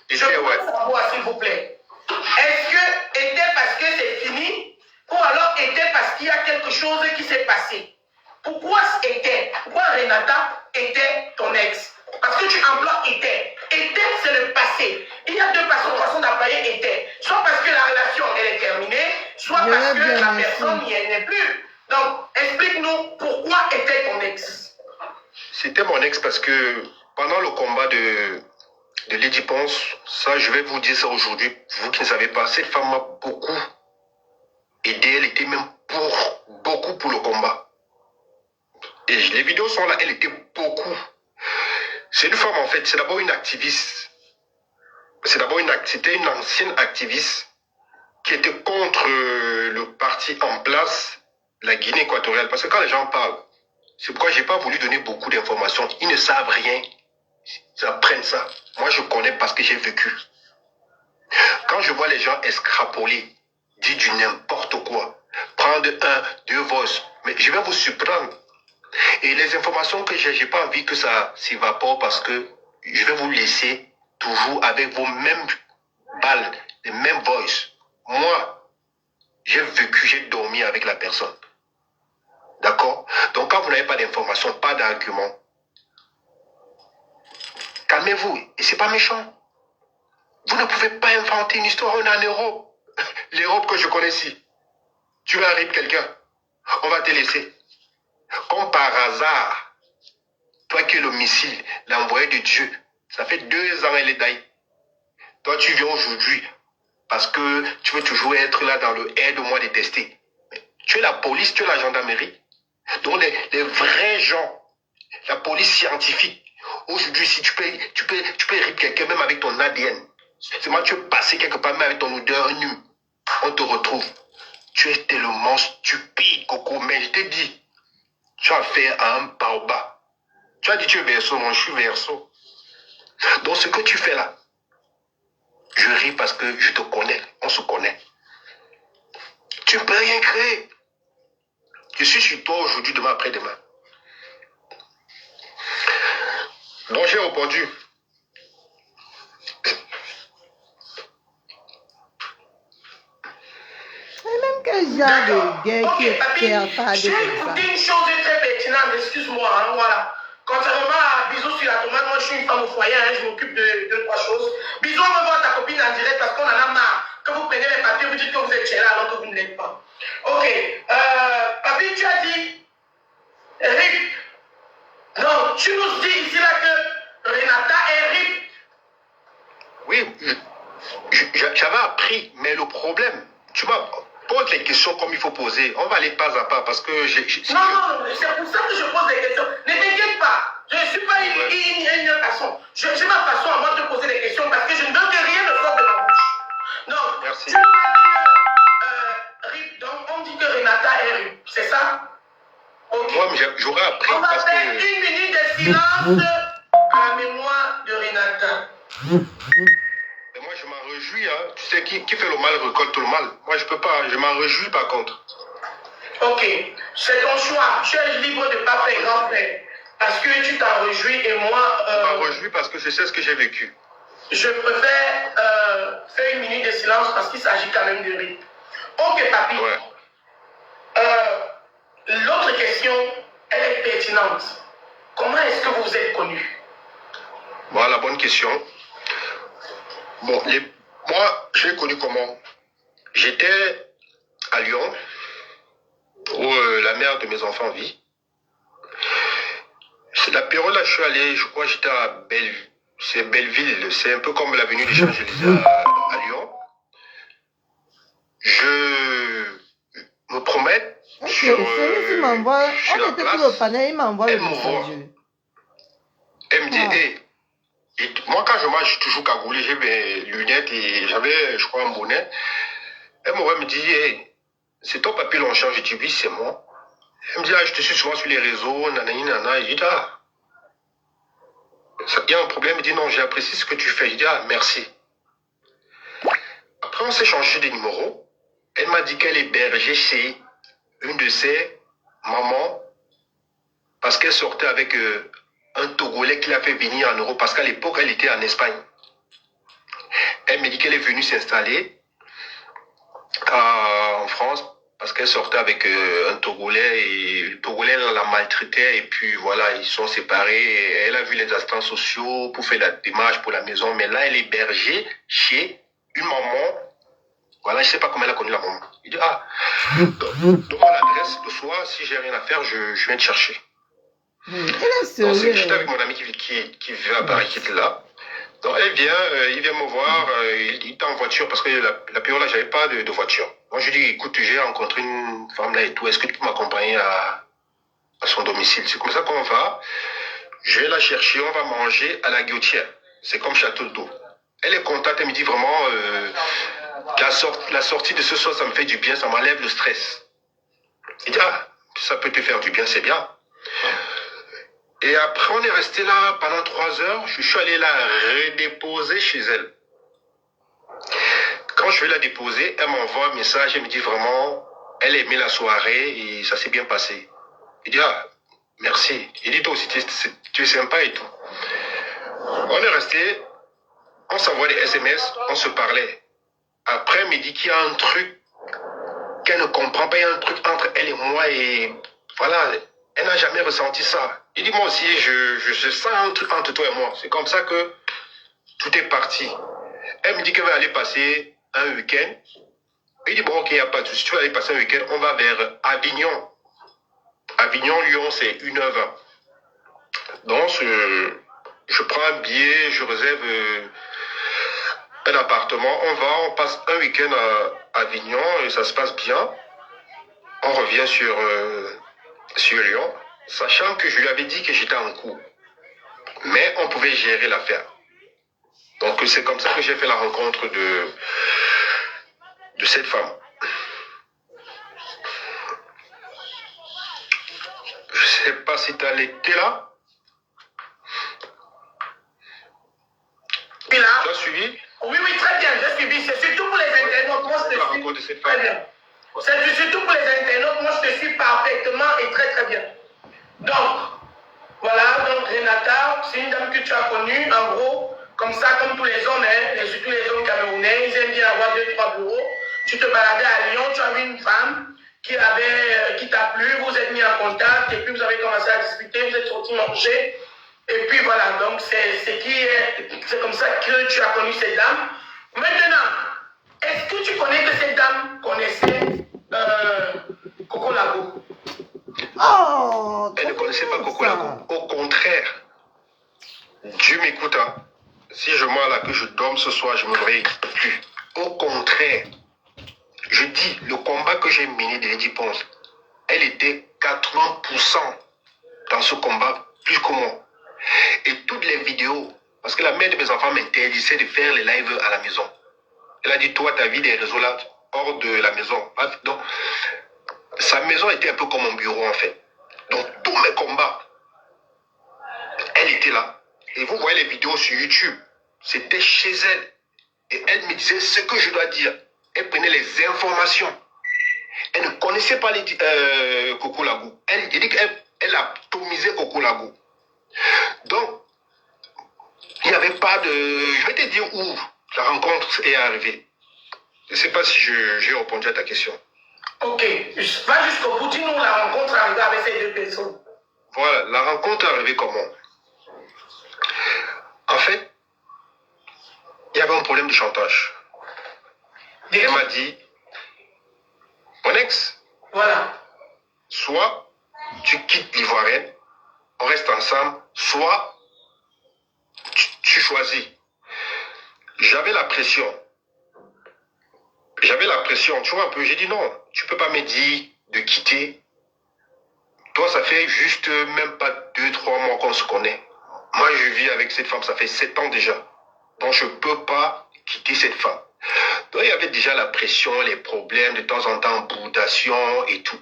Je peux savoir, s'il vous plaît. Est-ce que était parce que c'est fini ou alors était parce qu'il y a quelque chose qui s'est passé? Pourquoi était? Pourquoi Renata était ton ex? Parce que tu emploies était. Était, c'est le passé. Il y a deux façons d'employer était. Soit parce que la relation elle est terminée, soit parce que la personne n'y est plus. Donc, explique-nous pourquoi était ton ex. C'était mon ex parce que pendant le combat de Lady Ponce, ça je vais vous dire ça aujourd'hui, vous qui ne savez pas, cette femme m'a beaucoup aidé, elle était même beaucoup pour le combat. Et les vidéos sont là, elle était beaucoup. C'est une femme en fait, c'est d'abord une activiste. C'était une ancienne activiste qui était contre le parti en place, la Guinée équatoriale. Parce que quand les gens parlent, c'est pourquoi je n'ai pas voulu donner beaucoup d'informations. Ils ne savent rien. Ils apprennent ça. Moi, je connais parce que j'ai vécu. Quand je vois les gens extrapoler, dire du n'importe quoi, prendre 1, 2 voices, mais je vais vous surprendre. Et les informations que j'ai pas envie que ça s'évapore parce que je vais vous laisser toujours avec vos mêmes balles, les mêmes voices. Moi, j'ai vécu, j'ai dormi avec la personne. D'accord? Donc quand vous n'avez pas d'informations, pas d'arguments, calmez-vous. Et c'est pas méchant. Vous ne pouvez pas inventer une histoire. On est en Europe. L'Europe que je connais ici. Tu vas arriver quelqu'un. On va te laisser. Comme par hasard, toi qui es le missile, l'envoyé de Dieu, ça fait 2 ans elle est daï. Toi tu viens aujourd'hui parce que tu veux toujours être là dans le aide-moi détester. Tu es la police, tu es la gendarmerie. Donc les vrais gens, la police scientifique, aujourd'hui si tu peux rire quelqu'un même avec ton ADN. C'est moi tu es passé quelque part même avec ton odeur nue. On te retrouve. Tu es tellement stupide, Coco, mais je t'ai dit. Tu as fait un pas au bas. Tu as dit tu es verso, moi je suis verso. Donc ce que tu fais là, Je ris parce que je te connais, on se connaît. Tu ne peux rien créer. Je suis sur toi aujourd'hui, demain, après-demain. Donc j'ai répondu. Et même quel genre de gars qui est papi, faire je des vais comme vous ça. dire une chose très pertinente, excuse-moi, hein, voilà. Contrairement à bisous sur la tomate, moi je suis une femme au foyer, hein, je m'occupe de deux, trois choses. Bisous, on va voir ta copine en direct parce qu'on en a marre. Que vous prenez les papiers, vous dites que vous êtes chez là alors que vous ne l'êtes pas. Ok, papi, tu as dit, RIP. Non, tu nous dis ici là que Renata est RIP. Oui, j'avais appris, mais le problème, tu vois, pose les questions comme il faut poser. On va aller pas à pas parce que Non, c'est pour ça que je pose des questions. Ne t'inquiète pas, je ne suis pas une façon. J'ai ma façon à moi de te poser des questions parce que je ne veux que rien ne sorte de ma bouche. Non, Merci. tu nous as dit que RIP, donc on dit que Renata est RIP, c'est ça? Ok. Moi, j'aurais appris On va parce faire que... 1 minute de silence à la mémoire de Renata. Mais moi, je m'en réjouis, hein. Tu sais, qui fait le mal récolte le mal. Moi, je peux pas, je m'en réjouis par contre. Ok, c'est ton choix. Tu es libre de ne pas faire grand frère. Parce que tu t'en réjouis et moi... Je m'en réjouis parce que je sais ce que j'ai vécu. Je préfère faire 1 minute de silence parce qu'il s'agit quand même de RIP. Ok, papi. Ouais. L'autre question, elle est pertinente. Comment est-ce que vous vous êtes connus? Voilà, bonne question. Bon, moi, j'ai connu comment? J'étais à Lyon, où la mère de mes enfants vit. C'est la période là, je suis allé, je crois que j'étais à Belleville, c'est un peu comme l'avenue des Champs-Élysées à Lyon. Je me promets Ok, sur, celui-ci m'envoie. sur On la était place. sur le panel, il m'envoie le Elle m'envoie. message. Elle me dit, Ah. hey, et moi quand je marche, je suis toujours cagoulé, j'ai mes lunettes et j'avais, je crois, un bonnet. Elle me dit, hey, c'est ton papier Longchamp. Je dis, oui, c'est moi. Elle me dit, ah, je te suis souvent sur les réseaux, nanani, nana. Et je dis, ah, il y a un problème. Elle me dit, non, j'ai apprécié ce que tu fais. Je dis, ah, merci. Après, on s'est changé de numéro. Elle m'a dit qu'elle hébergeait chez une de ses mamans parce qu'elle sortait avec un Togolais qui l'a fait venir en Europe parce qu'à l'époque, elle était en Espagne. Elle me dit qu'elle est venue s'installer en France parce qu'elle sortait avec un Togolais et le Togolais la maltraitait et puis voilà, ils sont séparés. Et elle a vu les assistants sociaux pour faire la démarche pour la maison, mais là, elle est hébergée chez une maman. Voilà, je ne sais pas comment elle a connu la maman. Il dit, ah, donne-moi l'adresse, le soir, si j'ai rien à faire, je viens te chercher. Elle est Donc, sérieuse. j'étais avec mon ami qui vit à Paris, qui est là. Donc, il vient me voir, il est en voiture, parce que la période là, j'avais pas de voiture. Moi, je lui dis, écoute, j'ai rencontré une femme là et tout, est-ce que tu peux m'accompagner à son domicile? C'est comme ça qu'on va. Je vais la chercher, on va manger à la Guillotière. C'est comme Château d'Eau. Elle est contente, elle me dit vraiment, la sortie de ce soir, ça me fait du bien, ça m'enlève le stress. Il dit, ah, ça peut te faire du bien, c'est bien. Et après, on est resté là pendant 3 heures. Je suis allé la redéposer chez elle. Quand je vais la déposer, elle m'envoie un message, elle me dit vraiment, elle aimait la soirée et ça s'est bien passé. Il dit, ah, merci. Il dit, toi aussi, tu es sympa et tout. On est resté, on s'envoie des SMS, on se parlait. Après, elle me dit qu'il y a un truc qu'elle ne comprend pas, il y a un truc entre elle et moi et voilà, elle n'a jamais ressenti ça. Il dit, moi aussi, je sens un truc entre toi et moi. C'est comme ça que tout est parti. Elle me dit qu'elle va aller passer un week-end. Il dit, bon, ok, il n'y a pas de souci. Tu vas aller passer un week-end, on va vers Avignon. Avignon, Lyon, c'est 1h20. Donc, je prends un billet, je réserve un appartement. On passe un week-end à Avignon et ça se passe bien. On revient sur Lyon, sachant que je lui avais dit que j'étais en cours. Mais on pouvait gérer l'affaire. Donc, c'est comme ça que j'ai fait la rencontre de cette femme. Je ne sais pas si tu as été là. Puis là, Tu as suivi? oui, très bien. raconte la rencontre de cette femme. Très bien. C'est surtout pour les internautes, moi je te suis parfaitement et très très bien. Donc, voilà, donc Renata, c'est une dame que tu as connue, en gros, comme ça, comme tous les hommes, hein, et surtout les hommes camerounais, ils aiment bien avoir 2-3 bureaux. Tu te baladais à Lyon, tu as vu une femme qui t'a plu, vous êtes mis en contact, et puis vous avez commencé à discuter, vous êtes sortis manger. Et puis voilà, donc c'est comme ça que tu as connu cette dame. Maintenant, est-ce que tu connais que cette dame connaissait Coco Lago? Oh, Elle ne connaissait pas Coco Lago. Au contraire, Dieu m'écoute. Hein. Si je mens là que je dorme ce soir, je me réveille plus. Au contraire, je dis, le combat que j'ai mené de Lady Ponce, elle était 80% dans ce combat, plus que moi. Et toutes les vidéos, parce que la mère de mes enfants m'interdisait de faire les lives à la maison. Elle a dit, toi, ta vie des réseaux là, hors de la maison. Donc, sa maison était un peu comme mon bureau, en fait. Donc, tous mes combats, elle était là. Et vous voyez les vidéos sur YouTube. C'était chez elle. Et elle me disait ce que je dois dire. Elle prenait les informations. Elle ne connaissait pas les Coco Lago. Elle dit qu'elle a atomisé Coco Lago. Donc, il n'y avait pas de... Je vais te dire où la rencontre est arrivée. Je ne sais pas si j'ai répondu à ta question. Ok, va jusqu'au bout. Dis-nous la rencontre arrivée avec ces deux personnes. Voilà, la rencontre est arrivée comment? En fait, il y avait un problème de chantage. Elle m'a dit, mon ex, voilà, soit tu quittes l'Ivoirienne, on reste ensemble, soit tu choisis. J'avais la pression. Tu vois un peu. J'ai dit non, tu peux pas me dire de quitter. Toi, ça fait juste même pas 2-3 mois qu'on se connaît. Moi, je vis avec cette femme, ça fait 7 ans déjà. Donc, je peux pas quitter cette femme. Donc, il y avait déjà la pression, les problèmes, de temps en temps, boudation et tout.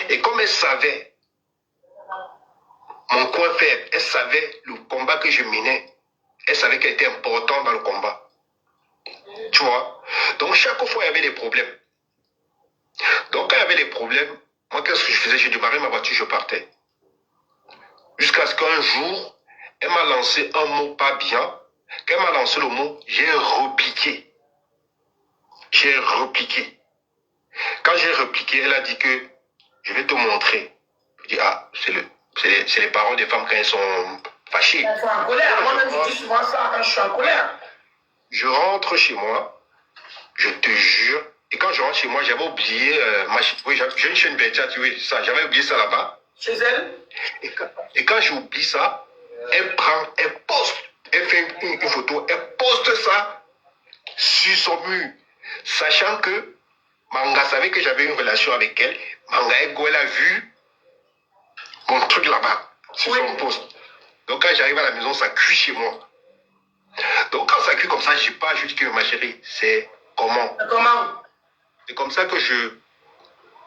Et comme elle savait mon coin faible, elle savait le combat que je menais, elle savait qu'elle était importante dans le combat. Tu vois? Donc, chaque fois, il y avait des problèmes. Donc, quand il y avait des problèmes, moi, qu'est-ce que je faisais? Je démarrais ma voiture, je partais. Jusqu'à ce qu'un jour, elle m'a lancé un mot pas bien. Quand elle m'a lancé le mot, j'ai repliqué. Quand j'ai repliqué, elle a dit que je vais te montrer. Je dis, ah, c'est les paroles des femmes quand elles sont fâchées. elles sont en colère. Moi-même, je dis souvent ça quand je suis en colère. Je rentre chez moi, je te jure. Et quand je rentre chez moi, j'avais oublié j'ai une chaîne Bertia, tu vois, ça, j'avais oublié ça là-bas. Chez elle? Et quand j'oublie ça, elle poste, elle fait une photo, elle poste ça sur son mur. Sachant que Manga savait que j'avais une relation avec elle. Manga Ego, elle a vu mon truc là-bas, sur son poste. Donc quand j'arrive à la maison, ça cuit chez moi. Donc quand ça cuit comme ça, je dis pas juste que ma chérie, c'est comment? C'est comme ça que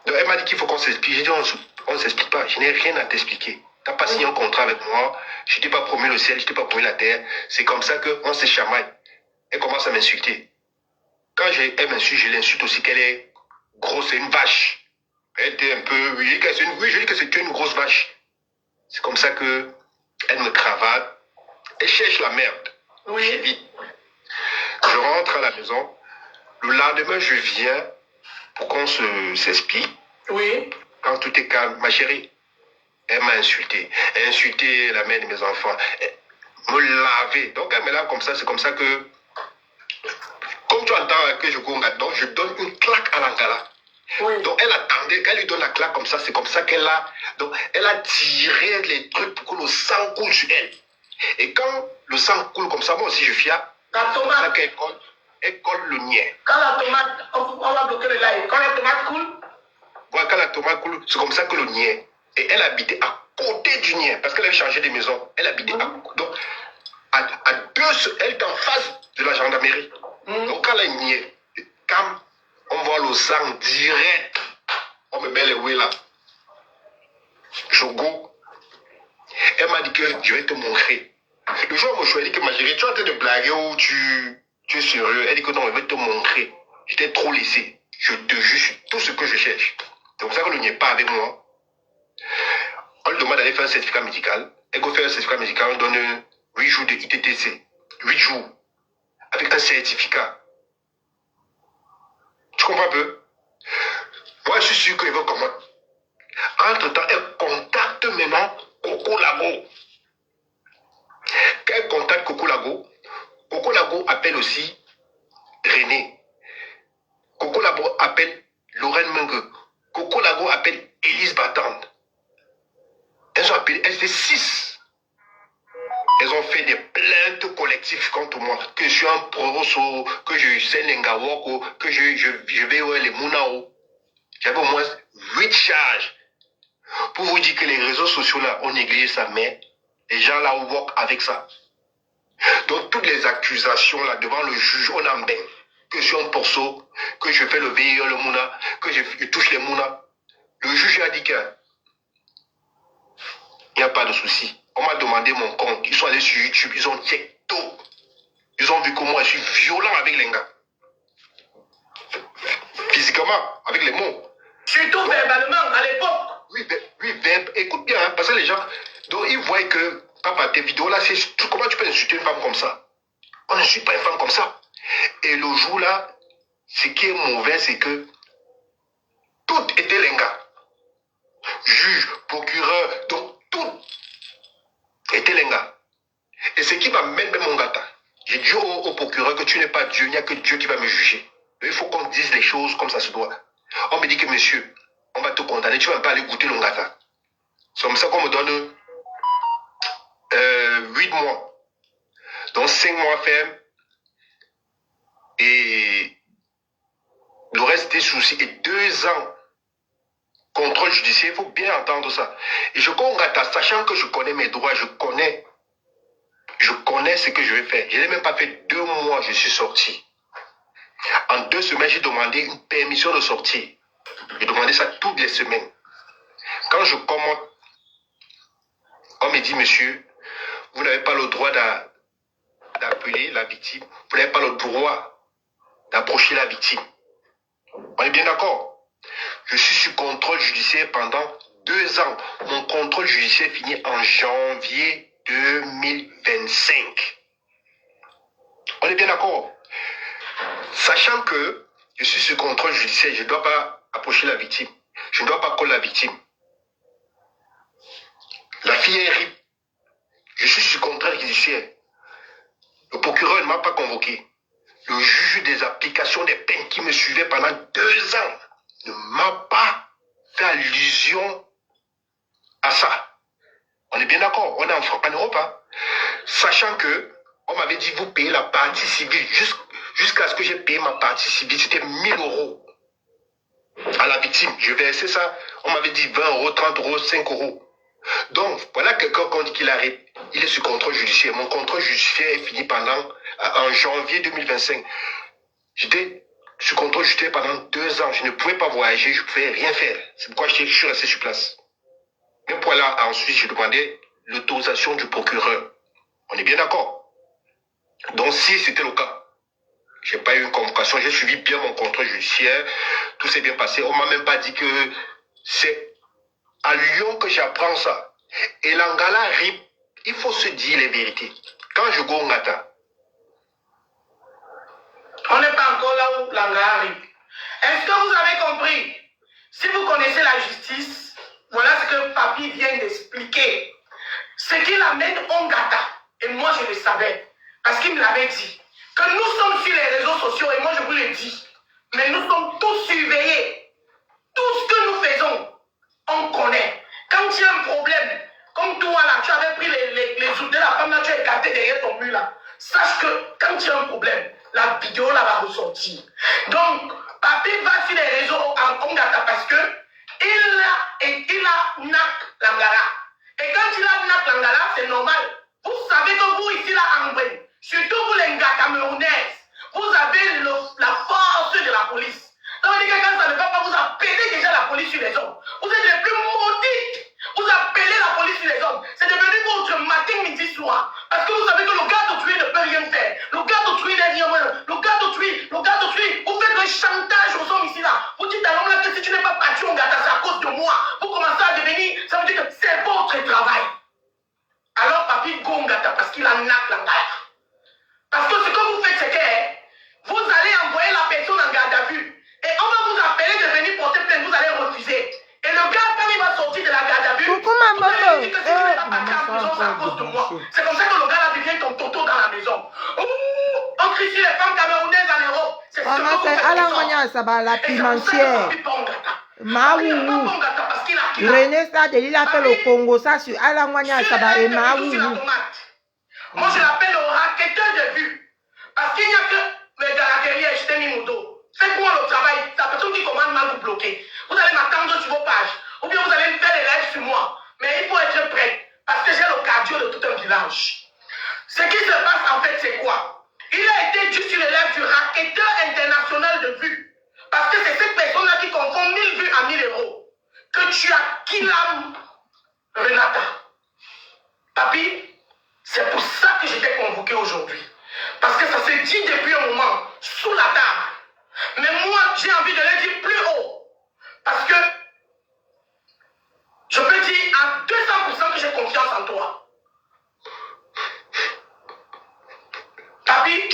Donc, elle m'a dit qu'il faut qu'on s'explique. J'ai dit on ne s'explique pas, je n'ai rien à t'expliquer. Tu n'as pas signé un contrat avec moi, je ne t'ai pas promis le ciel, je ne t'ai pas promis la terre. C'est comme ça qu'on se chamaille. Elle commence à m'insulter. Quand elle m'insulte, je l'insulte aussi qu'elle est grosse, c'est une vache. Elle était un peu... je dis que c'est une grosse vache. C'est comme ça que elle me cravate. Elle cherche la merde. Oui. Vite. Je rentre à la maison. Le lendemain, je viens pour qu'on s'explique. Oui. Quand tout est calme, ma chérie, elle m'a insulté. Elle a insulté la mère de mes enfants. Elle me laver. Donc elle me lave comme ça. C'est comme ça que... Comme tu entends que je cours maintenant, je donne une claque à l'Angala. Oui. Donc elle attendait qu'elle lui donne la claque comme ça. C'est comme ça qu'elle a... Donc elle a tiré les trucs pour que le sang coule sur elle. Et quand le sang coule comme ça, moi aussi je fiable. La tomate. Elle colle le niais. Quand la tomate, on va bloquer le live. Quand la tomate coule. Ouais, quand la tomate coule, c'est comme ça que le niais. Et elle habitait à côté du niais. Parce qu'elle avait changé de maison. Elle habitait à côté. Donc, elle est en face de la gendarmerie. Donc, quand elle niais, quand on voit le sang direct, on me met les ouïes là. Je go. Elle m'a dit que je vais te montrer. Le jour où je lui ai dit que ma chérie, tu es en train de blaguer ou tu es sérieux? Elle dit que non, elle veut te montrer. J'étais trop laissé. Je te jure, tout ce que je cherche. C'est pour ça qu'on n'est pas avec moi. On lui demande d'aller faire un certificat médical. Elle va faire un certificat médical, on donne 8 jours de ITTC. 8 jours. Avec un certificat. Tu comprends un peu? Moi, je suis sûr qu'il va comment. Entre-temps, elle contacte maintenant Coco Lago. Quand elle contacte Coco Lago appelle aussi René. Coco Lago appelle Lorraine Mengue. Coco Lago appelle Élise Batande. Elles ont appelé, elles étaient 6. Elles ont fait des plaintes collectives contre moi. Que je suis un proso, que je sais l'engawoko, que je vais où les Mounao. J'avais au moins 8 charges. Pour vous dire que les réseaux sociaux là, on néglige ça, mais les gens là, on work avec ça. Donc toutes les accusations là, devant le juge, on en baigne. Que je suis un porceau, que je fais le VIE, le Mouna, que je touche les Mouna. Le juge a dit qu'il n'y a pas de souci. On m'a demandé mon compte. Ils sont allés sur YouTube, ils ont checké tout. Ils ont vu que moi, je suis violent avec les gars. Physiquement, avec les mots. Surtout verbalement, à l'époque. Oui, écoute bien, hein, parce que les gens, donc ils voient que, papa, tes vidéos là, c'est comment tu peux insulter une femme comme ça? On n'insulte pas une femme comme ça. Et le jour là, ce qui est mauvais, c'est que tout était linga. Juge, procureur, donc tout était linga. Et ce qui m'amène même mon gata. J'ai dit au procureur que tu n'es pas Dieu, il n'y a que Dieu qui va me juger. Il faut qu'on dise les choses comme ça se doit. On me dit que monsieur, on va te condamner, tu ne vas pas aller goûter l'ongata. C'est comme ça qu'on me donne 8 mois. Donc 5 mois ferme. Et le reste des soucis. Et 2 ans. Contrôle judiciaire, il faut bien entendre ça. Et je congata, sachant que je connais mes droits, je connais ce que je vais faire. Je n'ai même pas fait 2 mois, je suis sorti. En 2 semaines, j'ai demandé une permission de sortir. J'ai demandé ça toutes les semaines. Quand je commande, on me dit, monsieur, vous n'avez pas le droit d'appeler la victime. Vous n'avez pas le droit d'approcher la victime. On est bien d'accord? Je suis sur contrôle judiciaire pendant 2 ans. Mon contrôle judiciaire finit en janvier 2025. On est bien d'accord? Sachant que je suis sur contrôle judiciaire, je ne dois pas approcher la victime. Je ne dois pas coller la victime. La fille est RIP. Je suis sur contrôle judiciaire. Le procureur ne m'a pas convoqué. Le juge des applications des peines qui me suivait pendant 2 ans ne m'a pas fait allusion à ça. On est bien d'accord, on est en Europe. Hein? Sachant que on m'avait dit vous payez la partie civile jusqu'à ce que j'ai payé ma partie civile, c'était 1000 € à la victime. Je versais ça, on m'avait dit 20 €, 30 €, 5 €. Donc, voilà quelqu'un qu'on dit qu'il arrive. Il est sur contrôle judiciaire. Mon contrôle judiciaire est fini en janvier 2025. J'étais sur contrôle judiciaire pendant 2 ans. Je ne pouvais pas voyager, je ne pouvais rien faire. C'est pourquoi je suis resté sur place. Même pour là, ensuite, j'ai demandé l'autorisation du procureur. On est bien d'accord? Donc, si c'était le cas, je n'ai pas eu une convocation, j'ai suivi bien mon contrôle judiciaire, tout s'est bien passé. On ne m'a même pas dit que c'est à Lyon que j'apprends ça. Et l'Angala RIP, il faut se dire les vérités. Quand je go au Ngata, on n'est pas encore là où l'Angala RIP. Est-ce que vous avez compris? Si vous connaissez la justice, voilà ce que Papi vient d'expliquer. Ce qui l'amène au Ngata, et moi je le savais, parce qu'il me l'avait dit, que nous sommes sur les réseaux sociaux, et moi je vous le dis, mais nous sommes tous surveillés. Tout ce que nous faisons, on connaît. Quand il y a un problème, comme toi là, tu avais pris les outils de la femme là, tu as écarté derrière ton mur là. Sache que quand il y a un problème, la vidéo là va ressortir. Donc, Papi va sur les réseaux en Ongata parce que il a Nak Langala. Et quand il a Nak Langala, c'est normal. Vous savez que vous ici là en Brenne, surtout vous les gars camerounaises, vous avez la force de la police. Ça veut dire que quand ça ne va pas, vous appelez déjà la police sur les hommes. Vous êtes les plus maudits. Vous appelez la police sur les hommes. C'est devenu votre matin, midi, soir. Parce que vous savez que le gars d'autrui ne peut rien faire. Le gars d'autrui n'est rien. Le gars d'autrui, vous faites un champ si tu n'es pas parti au Ngata, c'est à cause de moi. Vous commencez à devenir, ça veut dire que c'est votre travail. Alors, papi, go au Ngata parce qu'il a un acte là. Parce que ce que vous faites, c'est que vous allez envoyer la personne en garde à vue. Et on va vous appeler de venir porter plainte, vous allez refuser. Et le gars, quand il va sortir de la garde à vue, Coucou, vous maman. allez dire que si tu n'es pas parti en Maman, prison, c'est à cause de moi. débranché. C'est comme ça que le gars là devient ton toto dans la maison. Ouh, on crie sur les femmes camerounaises en Europe. C'est ce que Maman, vous c'est faites. à l'envoyer ça va la pimentière. Maouou. René Stade, il a fait le Congo, ça sur à l'envoyer ça va et Maouou. Moi, je l'appelle le raquetteur de vue. Parce qu'il n'y a que les galeries, je t'ai mis mon dos. Faites-moi le travail. La personne qui commande mal vous bloquer. Vous allez m'attendre sur vos pages. Ou bien vous allez me faire les lives sur moi. Mais il faut être prêt. Parce que j'ai le cardio de tout un village. Ce qui se passe en fait, c'est quoi? Il a été dû sur les lives du raquetteur international de vue. Parce que c'est cette personne-là qui confond 1000 vues à 1000 euros. Que tu as Kilam Renata. Papi, c'est pour ça que j'étais convoqué aujourd'hui. Parce que ça s'est dit depuis un moment, sous la table. Mais moi, j'ai envie de le dire plus haut. Parce que je peux dire à 200% que j'ai confiance en toi. Papi,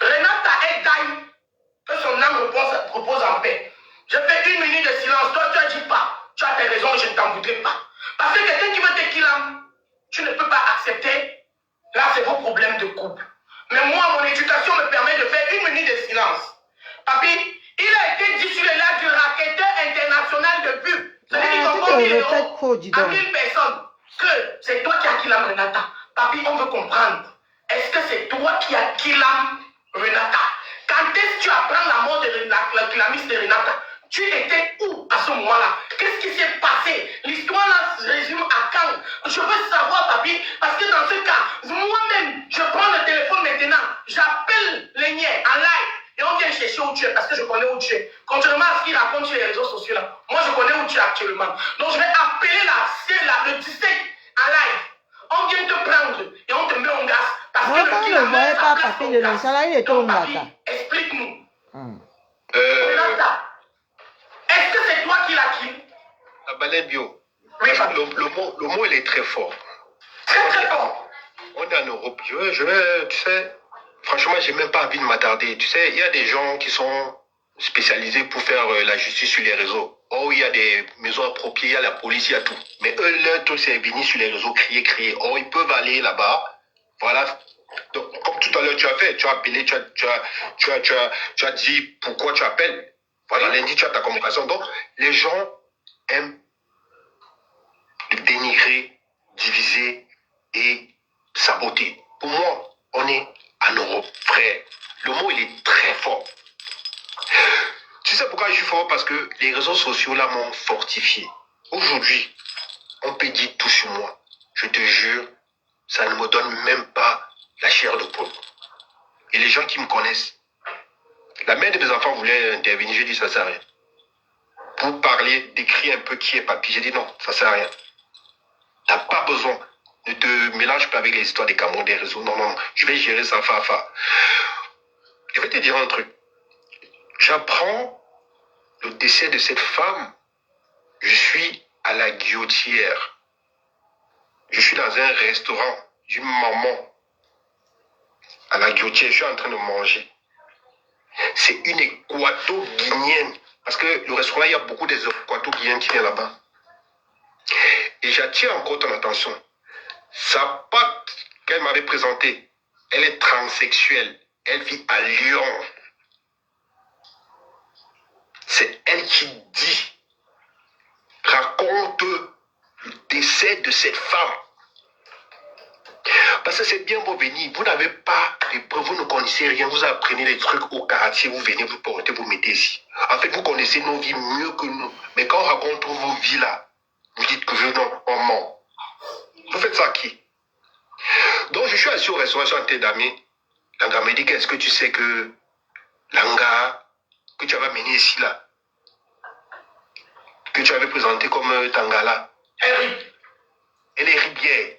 Renata est d'aïe. Que son âme repose en paix. Je fais 1 minute de silence. Toi, tu as dit pas. Tu as tes raisons et je ne t'en voudrais pas. Parce que quelqu'un qui veut te killer, tu ne peux pas accepter. Là, c'est vos problèmes de couple. Mais moi, mon éducation me permet de faire 1 minute de silence. Papi, il a été dit sur le lac du raquetteur international de vue. C'est-à-dire qu'il comprend 1000 euros à 1000 personnes. Que c'est toi qui as killé Renata. Papi, on veut comprendre. Est-ce que c'est toi qui as killé Renata? Quand est-ce que tu apprends la mort de la miss de Renata? Tu étais où à ce moment-là? Qu'est-ce qui s'est passé? L'histoire là se résume à quand? Je veux savoir, papi, parce que dans ce cas, moi-même, je prends le téléphone maintenant, j'appelle les niais en live et on vient chercher où tu es parce que je connais où tu es. Contrairement à ce qu'il raconte sur les réseaux sociaux là, moi je connais où tu es actuellement. Donc je vais appeler le 17 en live. On vient te prendre et on te met en gaz. Parce que le killer voyait pas papi de l'ancien, il était au Ngata. Explique-nous. Renata, est-ce que c'est toi qui l'as qui? Balai Bio. Oui, Le mot, il est très fort. très très fort. On est en Europe. Tu sais, franchement, j'ai même pas envie de m'attarder. Tu sais, il y a des gens qui sont spécialisés pour faire la justice sur les réseaux. Oh, il y a des maisons appropriées, il y a la police, il y a tout. Mais eux, leur truc, c'est venir sur les réseaux, crier. Oh, ils peuvent aller là-bas. Voilà. Donc, comme tout à l'heure, tu as fait, tu as appelé, tu as dit pourquoi tu appelles. Voilà, lundi, tu as ta convocation. Donc, les gens aiment dénigrer, diviser et saboter. Pour moi, on est en Europe, frère. Le mot, il est très fort. Tu sais pourquoi je suis fort? Parce que les réseaux sociaux, là, m'ont fortifié. Aujourd'hui, on peut dire tout sur moi. Je te jure, ça ne me donne même pas la chair de poule. Et les gens qui me connaissent, la mère de mes enfants voulait intervenir, j'ai dit ça sert à rien. Pour parler, décrire un peu qui est papy, j'ai dit non, ça sert à rien. T'as pas besoin. Ne te mélange pas avec les histoires des Cameroun, des réseaux. Non, je vais gérer ça fa. Je vais te dire un truc. J'apprends le décès de cette femme. Je suis à la guillotière. Je suis dans un restaurant d'une maman. À la guillotière, je suis en train de manger. C'est une équato-guinéenne. Parce que le restaurant, il y a beaucoup des équato-guinéens qui viennent là-bas. Et j'attire encore ton attention. Sa pâte qu'elle m'avait présentée, elle est transsexuelle. Elle vit à Lyon. C'est elle qui dit, raconte le décès de cette femme. Parce que c'est bien beau venir. Vous n'avez pas de preuves, vous ne connaissez rien. Vous apprenez les trucs au quartier, vous venez, vous portez, vous mettez ici. En fait, vous connaissez nos vies mieux que nous. Mais quand on raconte vos vies là, vous dites que non, on ment. Vous faites ça à qui? Donc je suis assis au restaurant, je suis en train d'amener. Langa me dit, est-ce que tu sais que Langa, que tu avais amené ici là, que tu avais présenté comme Tangala, elle est ribière.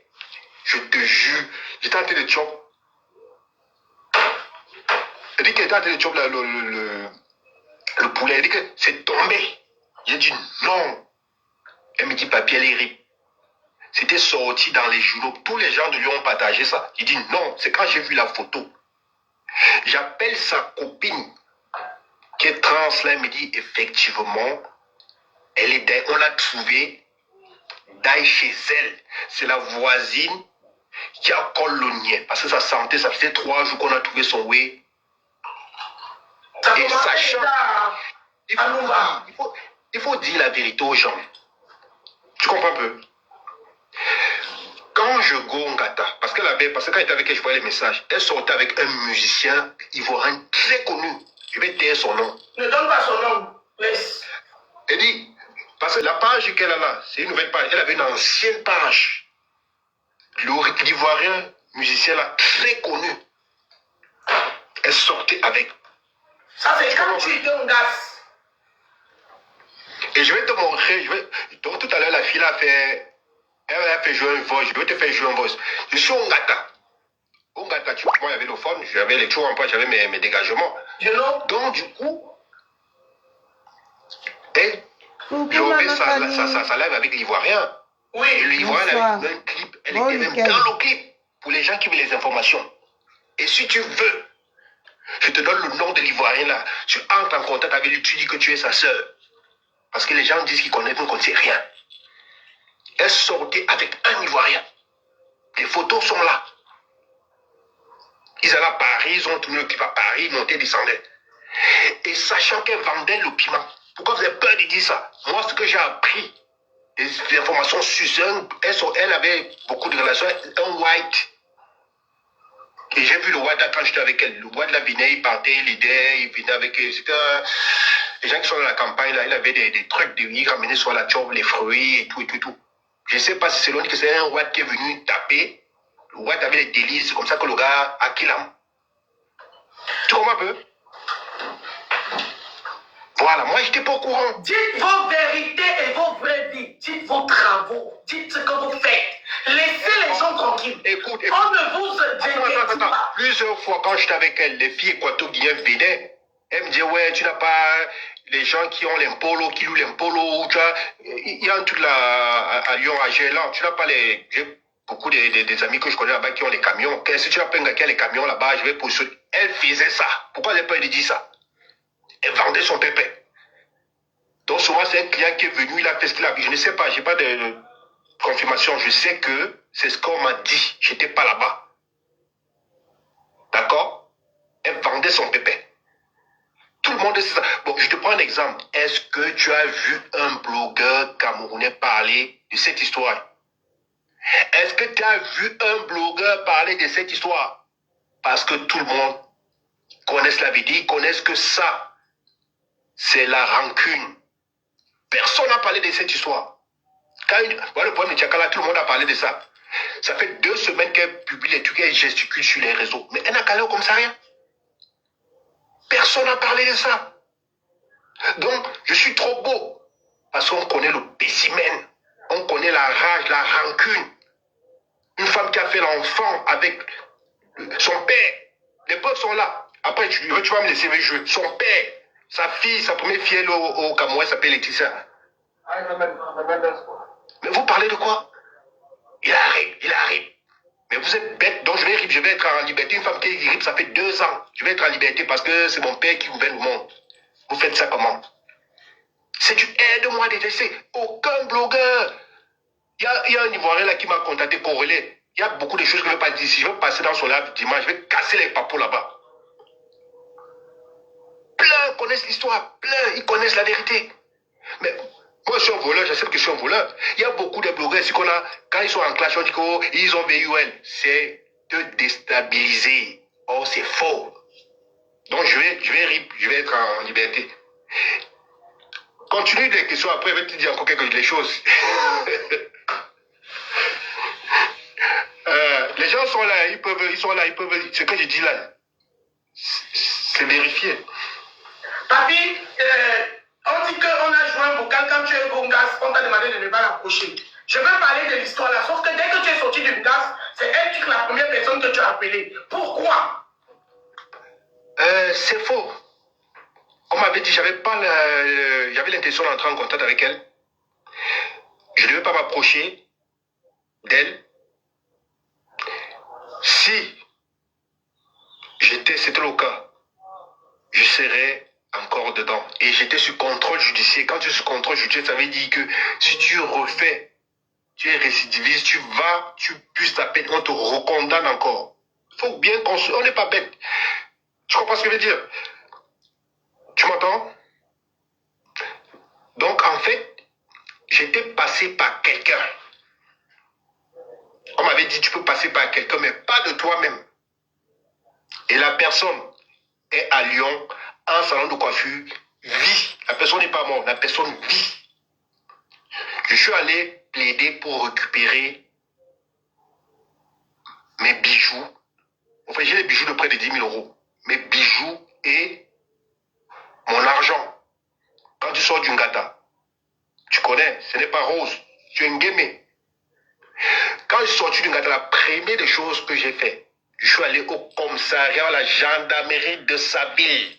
Je te jure, j'étais en train de chop. Elle dit qu'elle était en train de chop le poulet. Elle dit que c'est tombé. J'ai dit non. Elle me dit, papier, elle est RIP. C'était sorti dans les journaux. Tous les gens de lui ont partagé ça. J'ai dit non. C'est quand j'ai vu la photo. J'appelle sa copine qui est trans là. Elle me dit effectivement, elle est on l'a trouvée d'ailleurs chez elle. C'est la voisine qui a colonié. Parce que ça sentait, ça faisait 3 jours qu'on a trouvé son way. Et sachant, il faut dire la vérité aux gens. Tu comprends un peu? Quand je go Ngata, parce que quand elle était avec elle, je voyais les messages, elle sortait avec un musicien ivoirien très connu. Je vais taire son nom. Ne donne pas son nom. Laisse. Elle dit, parce que la page qu'elle a là, c'est une nouvelle page. Elle avait une ancienne page. L'Ivoirien musicien là, très connu. Elle sortait avec. Ça, c'est quand tu étais en gaz. Et je vais te montrer, donc tout à l'heure, la fille a fait. Elle a fait jouer un voice, je vais te faire jouer un voice. Je suis au Ngata. Au Ngata, tu vois, moi, j'avais le phone, j'avais les tours en poids, j'avais mes dégagements. Donc, du coup, je fais ça live avec l'Ivoirien. Oui. Et l'Ivoirien avait un clip, elle était même dans le clip, pour les gens qui veulent les informations. Et si tu veux, je te donne le nom de l'Ivoirien là, tu entres en contact avec lui, tu dis que tu es sa sœur. Parce que les gens disent qu'ils connaissent, mais qu'on ne sait rien. Elle sortait avec un Ivoirien. Les photos sont là. Ils allaient à Paris, ils ont tenu le clip à Paris, montaient, descendaient. Et sachant qu'elle vendait le piment, pourquoi vous avez peur de dire ça? Moi, ce que j'ai appris, des informations sur elle avait beaucoup de relations, un white. Et j'ai vu le white là quand j'étais avec elle. Le white là venait, il partait, il aidait, il venait avec elle. C'était les gens qui sont dans la campagne là, il avait des trucs, il ramenait sur la job, les fruits et tout. Je ne sais pas si c'est l'on dit que c'est un Watt qui est venu taper. Le Watt avait des délices, c'est comme ça que le gars a killé. Tu comprends un peu? Voilà, moi j'étais pas au courant. Dites vos vérités et vos vraies vies. Dites vos travaux. Dites ce que vous faites. Laissez les gens tranquilles. Écoute. On ne vous Attends. Plusieurs fois quand j'étais avec elle, les filles équato-guinéennes venaient. Elles me disaient, ouais, tu n'as pas les gens qui ont l'impolo, qui louent l'impolo, tu vois. Il y a un truc là à Lyon, à Gélan. Tu n'as pas les. J'ai beaucoup des amis que je connais là-bas qui ont les camions. Si tu as un gars qui a les camions là-bas, je vais pousser. Elle faisait ça. Pourquoi elle n'a pas dit ça? Elle vendait son pépé. Donc souvent c'est un client qui est venu, il a fait ce qu'il a vu. Je ne sais pas, je n'ai pas de confirmation. Je sais que c'est ce qu'on m'a dit. Je n'étais pas là-bas. D'accord? Elle vendait son pépé. Tout le monde sait ça. Bon, je te prends un exemple. Est-ce que tu as vu un blogueur camerounais parler de cette histoire? Est-ce que tu as vu un blogueur parler de cette histoire? Parce que tout le monde connaît la vérité, ils connaissent que ça, c'est la rancune. Personne n'a parlé de cette histoire. Voilà le problème de Tchakala, tout le monde a parlé de ça. Ça fait 2 semaines qu'elle publie les trucs, elle gesticule sur les réseaux. Mais elle n'a qu'à comme ça rien. Personne n'a parlé de ça. Donc, je suis trop beau. Parce qu'on connaît le pessimène. On connaît la rage, la rancune. Une femme qui a fait l'enfant avec son père. Les preuves sont là. Après, tu vas me laisser jouer. Son père, sa fille, sa première fille, au Cameroun, elle s'appelle Laetitia. Mais vous parlez de quoi? Il arrive. Mais vous êtes bête, donc je vais être en liberté. Une femme qui est RIP, ça fait 2 ans. Je vais être en liberté parce que c'est mon père qui gouverne le monde. Vous faites ça comment? C'est du aide-moi de décès. Aucun blogueur. Il y a un Ivoirien là qui m'a contacté pour relayer. Il y a beaucoup de choses que je ne vais pas dire. Si je vais passer dans son live dimanche, je vais casser les papous là-bas. Plein connaissent l'histoire. Plein, ils connaissent la vérité. Mais moi, je suis un voleur, je sais que je suis un voleur. Il y a beaucoup de blogueurs ici quand ils sont en clash, on dit qu'ils ont VUL. C'est de déstabiliser. Oh, c'est faux. Donc, je vais être en liberté. Continue les questions, après, je vais te dire encore quelques choses. Les gens sont là, ils peuvent, ce que je dis là, c'est vérifié. Papi, on dit qu'on a joué un vocal quand tu es au Bongas, on t'a demandé de ne pas l'approcher. Je veux parler de l'histoire là, sauf que dès que tu es sorti du Bongas, c'est elle qui est la première personne que tu as appelée. Pourquoi? C'est faux. On m'avait dit, j'avais l'intention d'entrer en contact avec elle. Je ne devais pas m'approcher d'elle. Si c'était le cas, je serais encore dedans. Et j'étais sur contrôle judiciaire. Quand tu es sur contrôle judiciaire, ça veut dire que si tu refais, tu es récidiviste, tu puisses ta peine, on te recondamne encore. Il faut bien construire. On n'est pas bête. Tu comprends ce que je veux dire? Tu m'entends? Donc, en fait, j'étais passé par quelqu'un. On m'avait dit, tu peux passer par quelqu'un, mais pas de toi-même. Et la personne est à Lyon, un salon de coiffure, vit. La personne n'est pas morte, la personne vit. Je suis allé plaider pour récupérer mes bijoux. Enfin, j'ai des bijoux de près de 10 000 euros. Mes bijoux et mon argent. Quand tu sors du Ngata, tu connais, ce n'est pas rose, tu es un guémé. Quand je suis sorti du Ngata, la première des choses que j'ai fait, je suis allé au commissariat, à la gendarmerie de Sabile.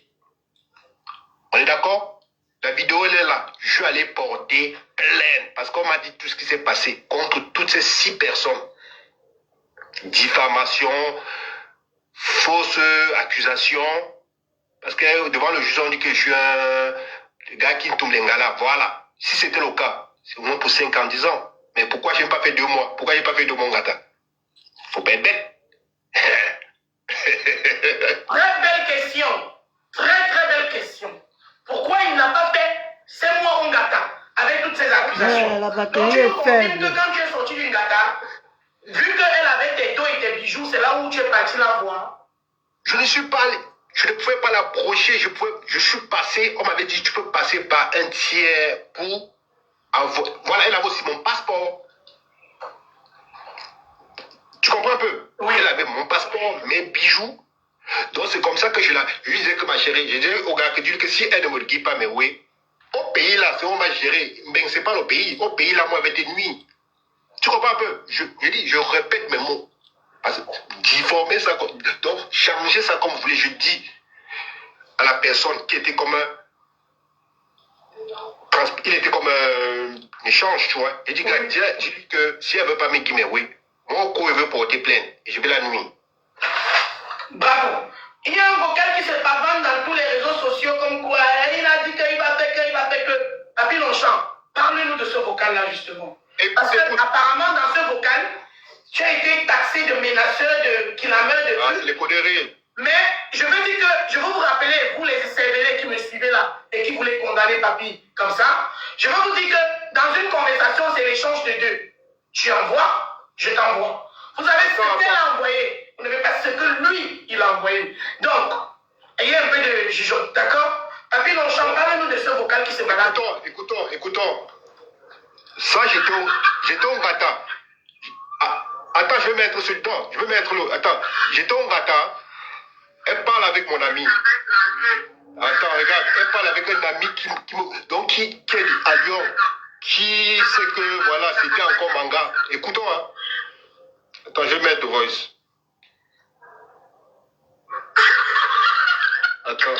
On est d'accord? La vidéo, elle est là. Je suis allé porter plainte parce qu'on m'a dit tout ce qui s'est passé contre toutes ces 6 personnes. Diffamation, fausse accusation. Parce que devant le juge, on dit que je suis un gars qui tombe les ngala. Voilà. Si c'était le cas, c'est au moins pour 5 ans, 10 ans. Mais pourquoi je n'ai pas fait 2 mois? Pourquoi je n'ai pas fait 2 mois Ngata? Faut pas être bête. Très belle question. Très très belle question. Pourquoi il n'a pas fait 5 mois au Ngata avec toutes ces accusations? La Donc batterie tu est me confirmes faible. que quand tu es sorti du Ngata, vu qu'elle avait tes dos et tes bijoux, c'est là où tu es parti la voir? Je ne suis pas allé. Je ne pouvais pas l'approcher. Je suis passé. On m'avait dit, tu peux passer par un tiers pour avoir. Voilà, elle avait aussi mon passeport. Tu comprends un peu? Oui. Elle avait mon passeport, mes bijoux. Donc c'est comme ça que je lui disais que ma chérie, je disais au gars que si elle ne me dit pas, mais oui, au pays là, c'est où on va gérer. Mais c'est pas le pays. Au pays là, moi, avec des nuits. Tu comprends un peu? Je dis, je répète mes mots. Parce que difformer ça, donc changer ça comme vous voulez. Je dis à la personne qui était comme il était comme un échange, tu vois. Il dit, Oui. dis que si elle veut pas me dire, mais oui, moi, au coup, elle veut porter plainte. Et je vais la nuit. Bravo. Il y a un vocal qui se pavane dans tous les réseaux sociaux comme quoi il a dit qu'il va faire que. Papy Longchamp, parle-nous de ce vocal-là justement. Parce que apparemment dans ce vocal, tu as été taxé de menaceur, de kilomètre, de Ah, trucs. c'est les conneries. Mais je veux dire que je veux vous rappeler, vous les cervelés qui me suivez là et qui voulez condamner Papy comme ça, je veux vous dire que dans une conversation, c'est l'échange de deux. Tu envoies, je t'envoie. Vous avez ce qu'elle a envoyé, vous n'avez pas ce que lui, il a envoyé. Donc, ayez un peu de jugeote, d'accord? Papy Longchamp, parle-nous de ce vocal qui se balade. Écoutons. Ça, j'étais au Ngata. Ah, attends, je vais mettre sur le temps. Je vais mettre le. Attends, j'étais au Ngata. Elle parle avec mon ami. Attends, regarde, elle parle avec un ami qui est à Lyon, qui sait que, voilà, c'était encore manga. Écoutons, hein. Attends, je vais mettre voice. Attends.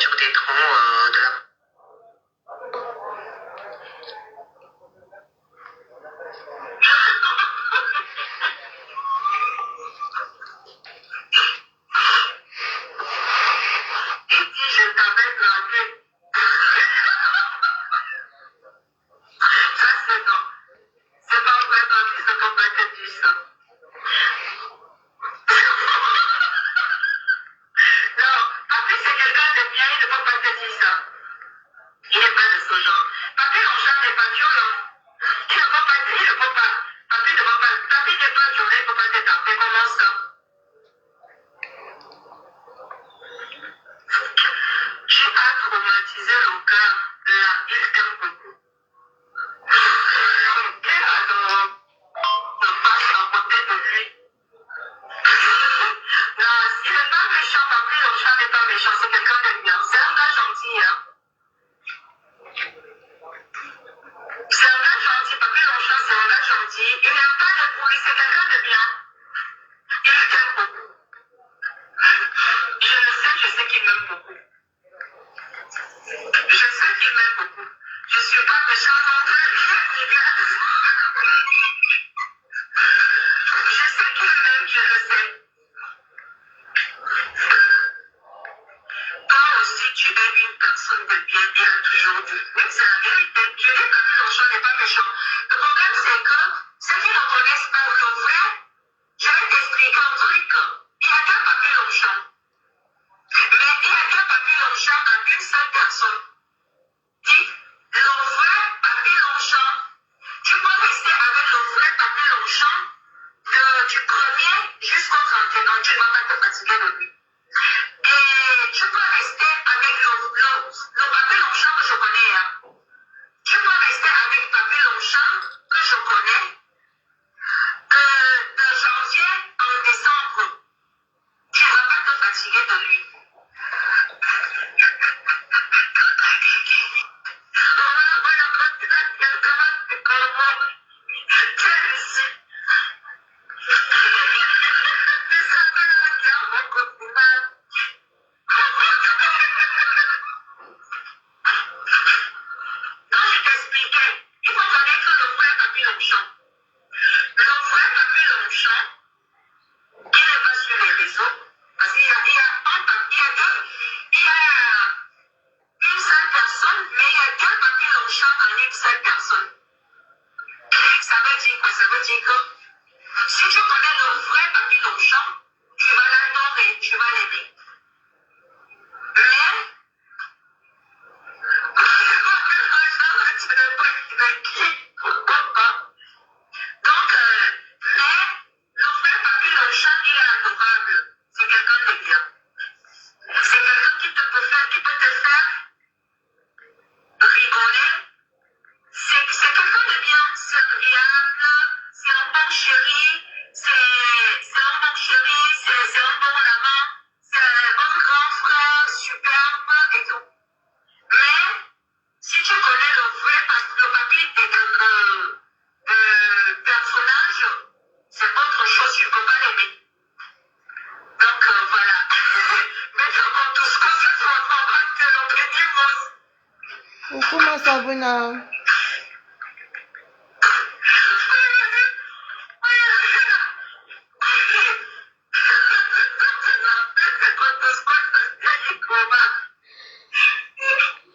Ukuma Sabuna.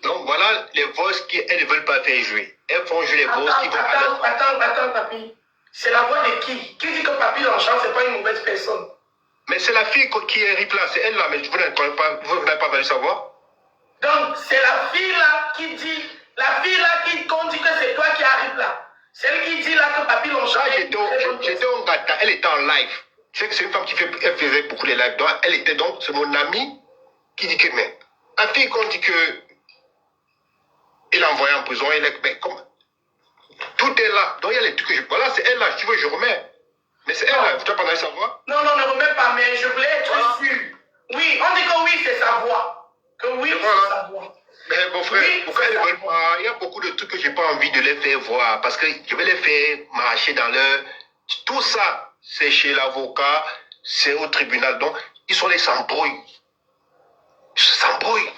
Donc voilà les voix qu'elles ne veulent pas faire jouer. Elles font jouer les voix qui vont... Attends, papi. C'est la voix de qui? Qui dit que Papy Longchamp, c'est pas une mauvaise personne? Mais c'est la fille qui est Ripla, c'est elle là, mais vous n'avez pas voulu savoir. Donc, c'est la fille là qui dit, qu'on dit que c'est toi qui arrive là. C'est elle qui dit là que Papy Longchamp. J'étais en gata, elle était en live. Tu sais que c'est une femme elle faisait beaucoup de lives. Donc, elle était donc, c'est mon amie qui dit que, mais, la fille qu'on dit que, il l'a envoyé en prison, mais comme, tout est là. Donc, il y a les trucs que voilà, c'est elle là, tu veux, je remets. Mais c'est elle là, tu as pas envie de savoir? Non, ne remets pas, mais je voulais être sûr. Oui, on dit que oui, c'est sa voix. Que oui, c'est sa voix. Mais mon frère, Oui, pourquoi ils ne veulent pas? Il y a beaucoup de trucs que je n'ai pas envie de les faire voir. Parce que je vais les faire marcher dans leur... Tout ça, c'est chez l'avocat, c'est au tribunal. Donc, ils sont les s'embrouillent. Ils s'embrouillent.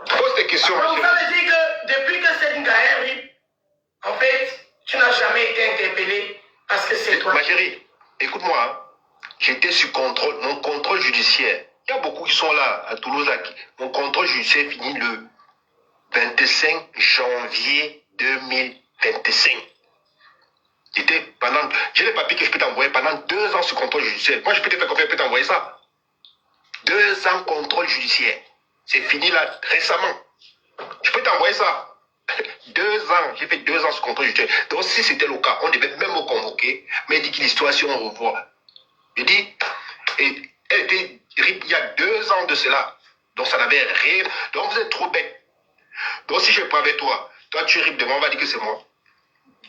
Pose des questions. Donc, ça veut dire que depuis que c'est une galère, en fait, tu n'as jamais été interpellé parce que c'est toi. Ma chérie, écoute-moi. Hein. J'étais sur contrôle, mon contrôle judiciaire. Il y a beaucoup qui sont là, à Toulouse. Mon contrôle judiciaire finit le 25 janvier 2025. J'ai les papiers que je peux t'envoyer pendant 2 ans sur contrôle judiciaire. Moi, je peux te faire confiance, je peux t'envoyer ça. 2 ans contrôle judiciaire. C'est fini là, récemment. Je peux t'envoyer ça. 2 ans, j'ai fait 2 ans sur contrôle judiciaire. Donc, si c'était le cas, on devait même me convoquer, mais il dit que l'histoire, si on revoit. Je dis, elle était il y a 2 ans de cela. Donc, ça n'avait rien. Donc, vous êtes trop bête. Donc, si je prends avec toi, tu es devant, on va dire que c'est moi.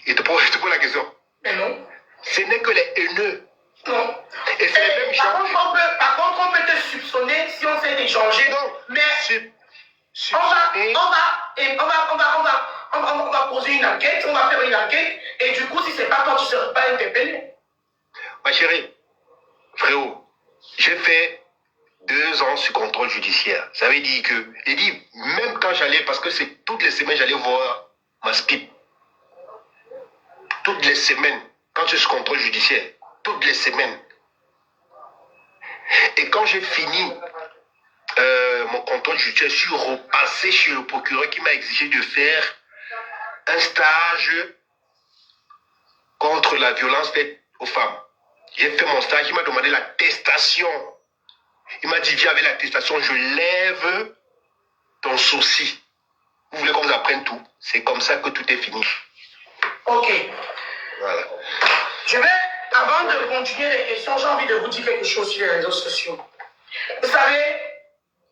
Et te pose la question. Mais non. Ce n'est que les haineux. Non. Et c'est les mêmes gens. Par contre, on peut te soupçonner si on s'est échangé. Non. Mais on va poser une enquête, on va faire une enquête. Et du coup, si c'est pas toi, tu ne seras pas interpellé. Ma chérie, frérot, j'ai fait 2 ans sur contrôle judiciaire. Ça veut dire que, même quand j'allais, parce que c'est toutes les semaines, j'allais voir Maspip. Toutes les semaines, quand je suis contrôle judiciaire, toutes les semaines. Et quand j'ai fini mon contrôle judiciaire, je suis repassé chez le procureur qui m'a exigé de faire un stage contre la violence faite aux femmes. J'ai fait mon stage, il m'a demandé l'attestation. Il m'a dit, viens avec l'attestation, je lève ton souci. Vous voulez qu'on vous apprenne tout? C'est comme ça que tout est fini. Ok. Voilà. Je vais, avant de continuer les questions, j'ai envie de vous dire quelque chose sur les réseaux sociaux. Vous savez,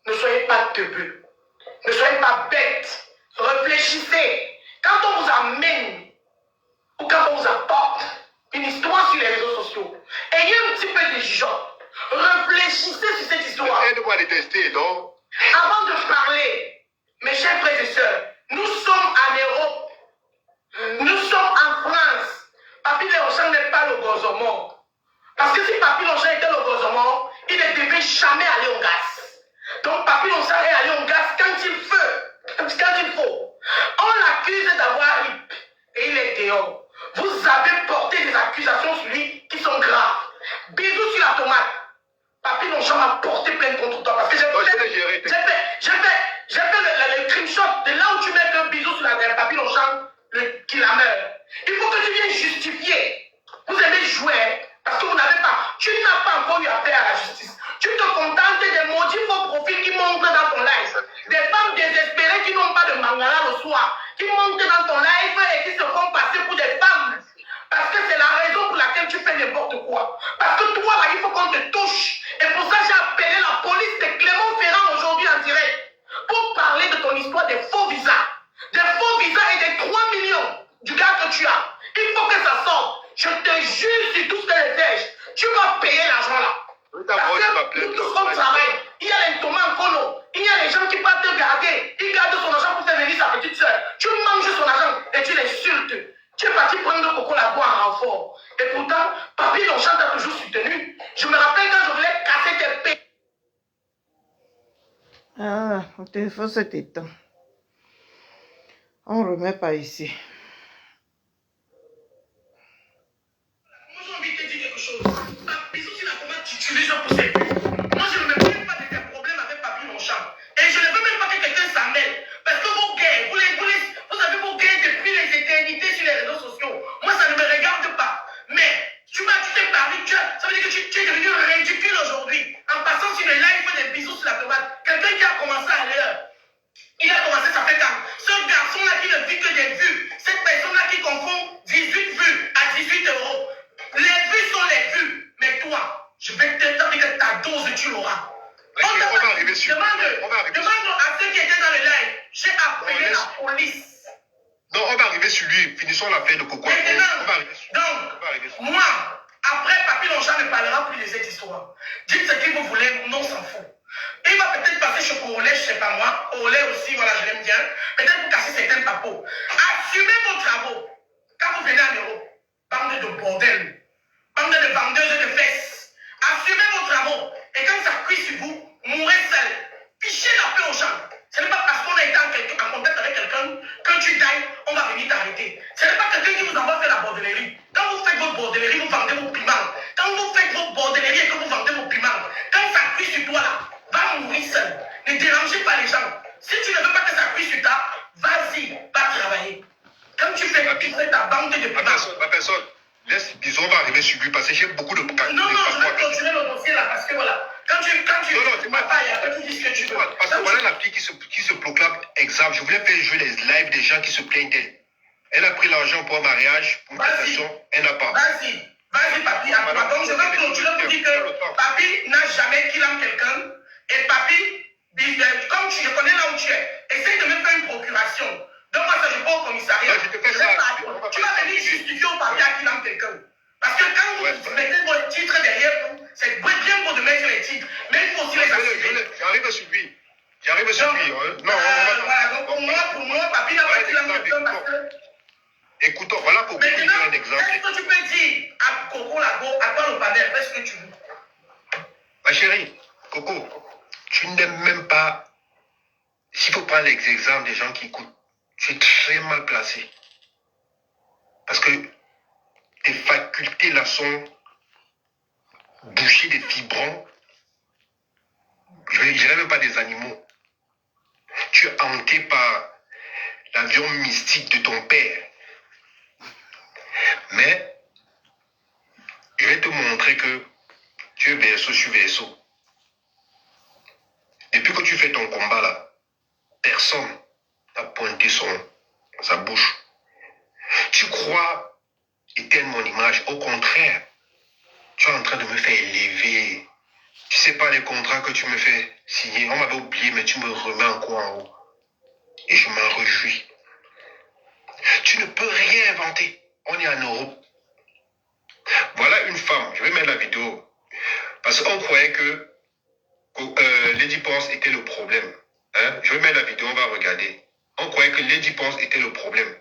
ne soyez pas teubeux. Ne soyez pas bêtes. Réfléchissez. Quand on vous amène ou quand on vous apporte une histoire sur les réseaux sociaux, ayez un petit peu de jugeote. Réfléchissez sur cette histoire. Aide-moi à les tester, non? Avant de parler, mes chers frères et sœurs, nous sommes en Europe. Nous sommes en France. Papi Longchamp n'est pas le gouvernement. Parce que si Papi Longchamp était le gouvernement, il ne devait jamais aller au gaz. Donc Papi Longchamp est allé au gaz quand il faut. On l'accuse d'avoir RIP et il est dehors. Vous avez porté des accusations sur lui qui sont graves. Bisous sur la tomate. Papi Longchamp m'a porté plainte contre toi parce que j'ai fait le crime shot de là où tu mets un bisou sur la Papi Longchamp qui la meurt. Il faut que tu viennes justifier. Vous aimez jouer parce que vous n'avez pas. Tu n'as pas encore eu affaire à la justice. Tu te contentes des maudits faux profils qui montent dans ton live. Des femmes désespérées qui n'ont pas de mangala le soir, qui montent dans ton live et qui se font passer pour des femmes. Parce que c'est la raison pour laquelle tu fais n'importe quoi. Parce que toi, là, il faut qu'on te touche. Et pour ça, j'ai appelé la police de Clément Ferrand aujourd'hui en direct pour parler de ton histoire des faux visas. Des faux visas et des 3 millions du gars que tu as. Il faut que ça sorte. Je te jure sur tout ce que je fais. Tu vas payer l'argent là. Parce que nous tous on travaille. Il y a les Thomas en Kono. Il y a les gens qui partent te garder. Ils gardent son argent pour faire venir sa petite soeur. Tu manges son argent et tu l'insultes. Tu es parti prendre Coco la boire en renfort. Et pourtant, Papi Longchamp t'a toujours soutenu. Je me rappelle quand je voulais casser tes pets. Ah, le téléphone s'est éteint. On ne remet pas ici. Moi, j'ai envie de te dire quelque chose. Bisous sur la commande, tu utilises pour ses buts. Moi, je ne me mêle pas de tes problèmes avec Papi Longchamp. Et je ne veux même pas que quelqu'un s'en mêle. Parce que vos gains, vous avez vos gains depuis les éternités sur les réseaux sociaux. Moi, ça ne me regarde pas. Mais tu t'es parlé, ça veut dire que tu es devenu ridicule aujourd'hui. En passant sur le live des bisous sur la tomate. Quelqu'un qui a commencé à l'heure. Il a commencé, ça fait quand? Ce garçon-là qui ne vit que des vues. Cette personne-là qui confond 18 vues à 18 euros. Les vues sont les vues. Mais toi, je vais te dire que ta dose, tu l'auras. On va arriver sur Demande à ceux qui étaient dans le live. J'ai appelé la police. Non, on va arriver sur lui. Finissons l'affaire de Coco. Donc, moi, après, Papi Longchamp ne parlera plus de cette histoire. Dites ce que vous voulez, non, on s'en fout. Il va peut-être passer chez Corolais, je ne sais pas moi. Corolais aussi, voilà, je l'aime bien. Peut-être pour casser certains papos. Assumez vos travaux. Quand vous venez en Europe, bande de bordel, bande de vendeuses de fesses. Assumez vos travaux. Et quand ça cuit sur vous, mourrez seul. Fichez la paix aux gens. Ce n'est pas parce qu'on a été en contact avec quelqu'un que tu dailles, on va venir t'arrêter. Ce n'est pas quelqu'un qui vous envoie faire la bordellerie. Quand vous faites votre bordellerie, vous vendez vos piments. Quand vous faites votre bordellerie et que vous vendez vos piments, quand ça cuit sur toi là, va mourir seul. Ne dérangez pas les gens. Si tu ne veux pas que ça cuit sur toi, vas-y, va travailler. Quand tu fais ta bande de piments. Ma personne, laisse Bison, on va arriver sur lui parce que j'ai beaucoup de... Non, je vais continuer le dossier là parce que voilà. Quand tu c'est pas pas, tu dis ce que tu veux. Parce que voilà la fille qui se proclame exemple. Je voulais faire jouer les lives des gens qui se plaignent d'elle. Elle a pris l'argent pour un mariage, pour une prestation, elle n'a pas. Vas-y, Papi. Donc je vais continuer pour dire que Papi n'a jamais killé quelqu'un. Et Papi, comme je connais là où tu es, essaye de me faire une procuration. Donc moi, ça, je vais au commissariat. Je te fais ça. Tu vas venir justifier au Papi à killant quelqu'un. Parce que quand vous mettez vos titres derrière vous, c'est bien beau de mettre les titres, mais il faut aussi les assumer. J'arrive sur lui. Non, voilà, donc pour moi, Papi n'a pas killant quelqu'un parce que... Écoutons, voilà pour vous donner un exemple. Est-ce que tu peux dire à Coco Lago, à toi le panel, fais ce que tu veux? Ma chérie, Coco, tu n'aimes même pas... S'il faut prendre les exemples des gens qui écoutent, Tu es très mal placé. Parce que tes facultés là sont bouchées des fibrons. Je ne dirais même pas des animaux. Tu es hanté par l'avion mystique de ton père. Mais je vais te montrer que tu es Verseau, je suis Verseau. Depuis que tu fais ton combat là, personne n'a pointé sa bouche. Tu crois éteindre mon image. Au contraire, tu es en train de me faire élever. Tu sais pas les contrats que tu me fais signer. On m'avait oublié, mais tu me remets encore en haut. Et je m'en réjouis. Tu ne peux rien inventer. On est en Europe. Voilà une femme. Je vais mettre la vidéo. Parce qu'on croyait que Lady Ponce était le problème. Hein? Je vais mettre la vidéo, on va regarder. On croyait que Lady Ponce était le problème.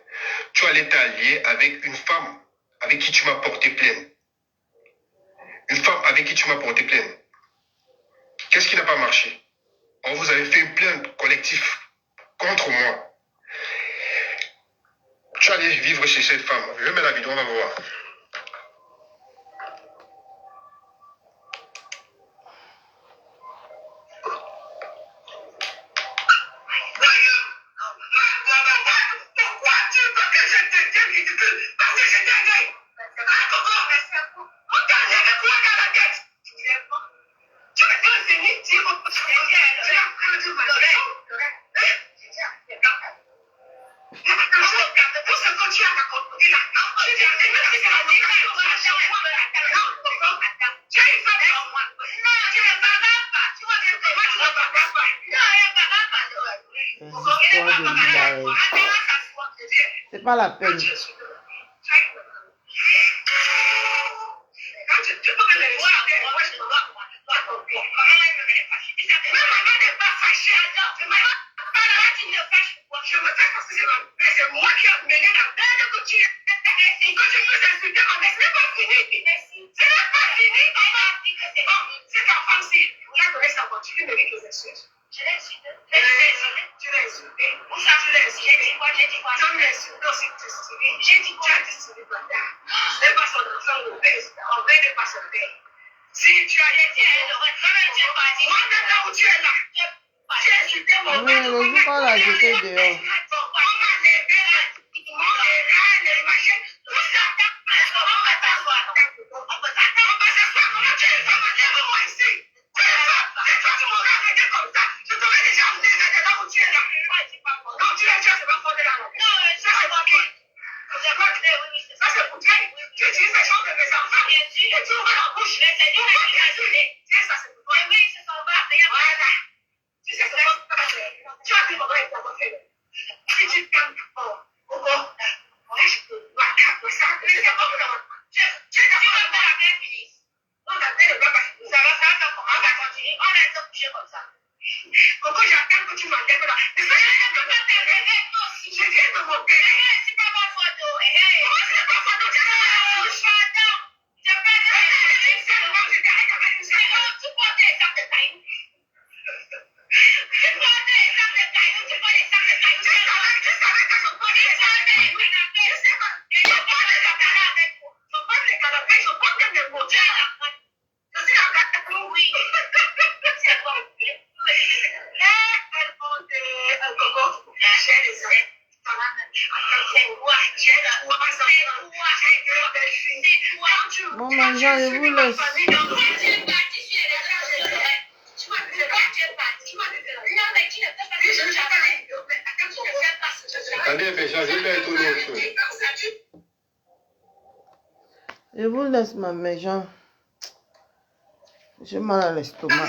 Tu allais t'allier avec une femme avec qui tu m'as porté plainte. Une femme avec qui tu m'as porté plainte. Qu'est-ce qui n'a pas marché? On vous avez fait une plainte collective contre moi. Tu allais vivre chez cette femme. Je vais mettre la vidéo, on va voir. C'est pas la peine. Bon, maintenant, je vous laisse. Je vous laisse, ma maison. J'ai mal à l'estomac.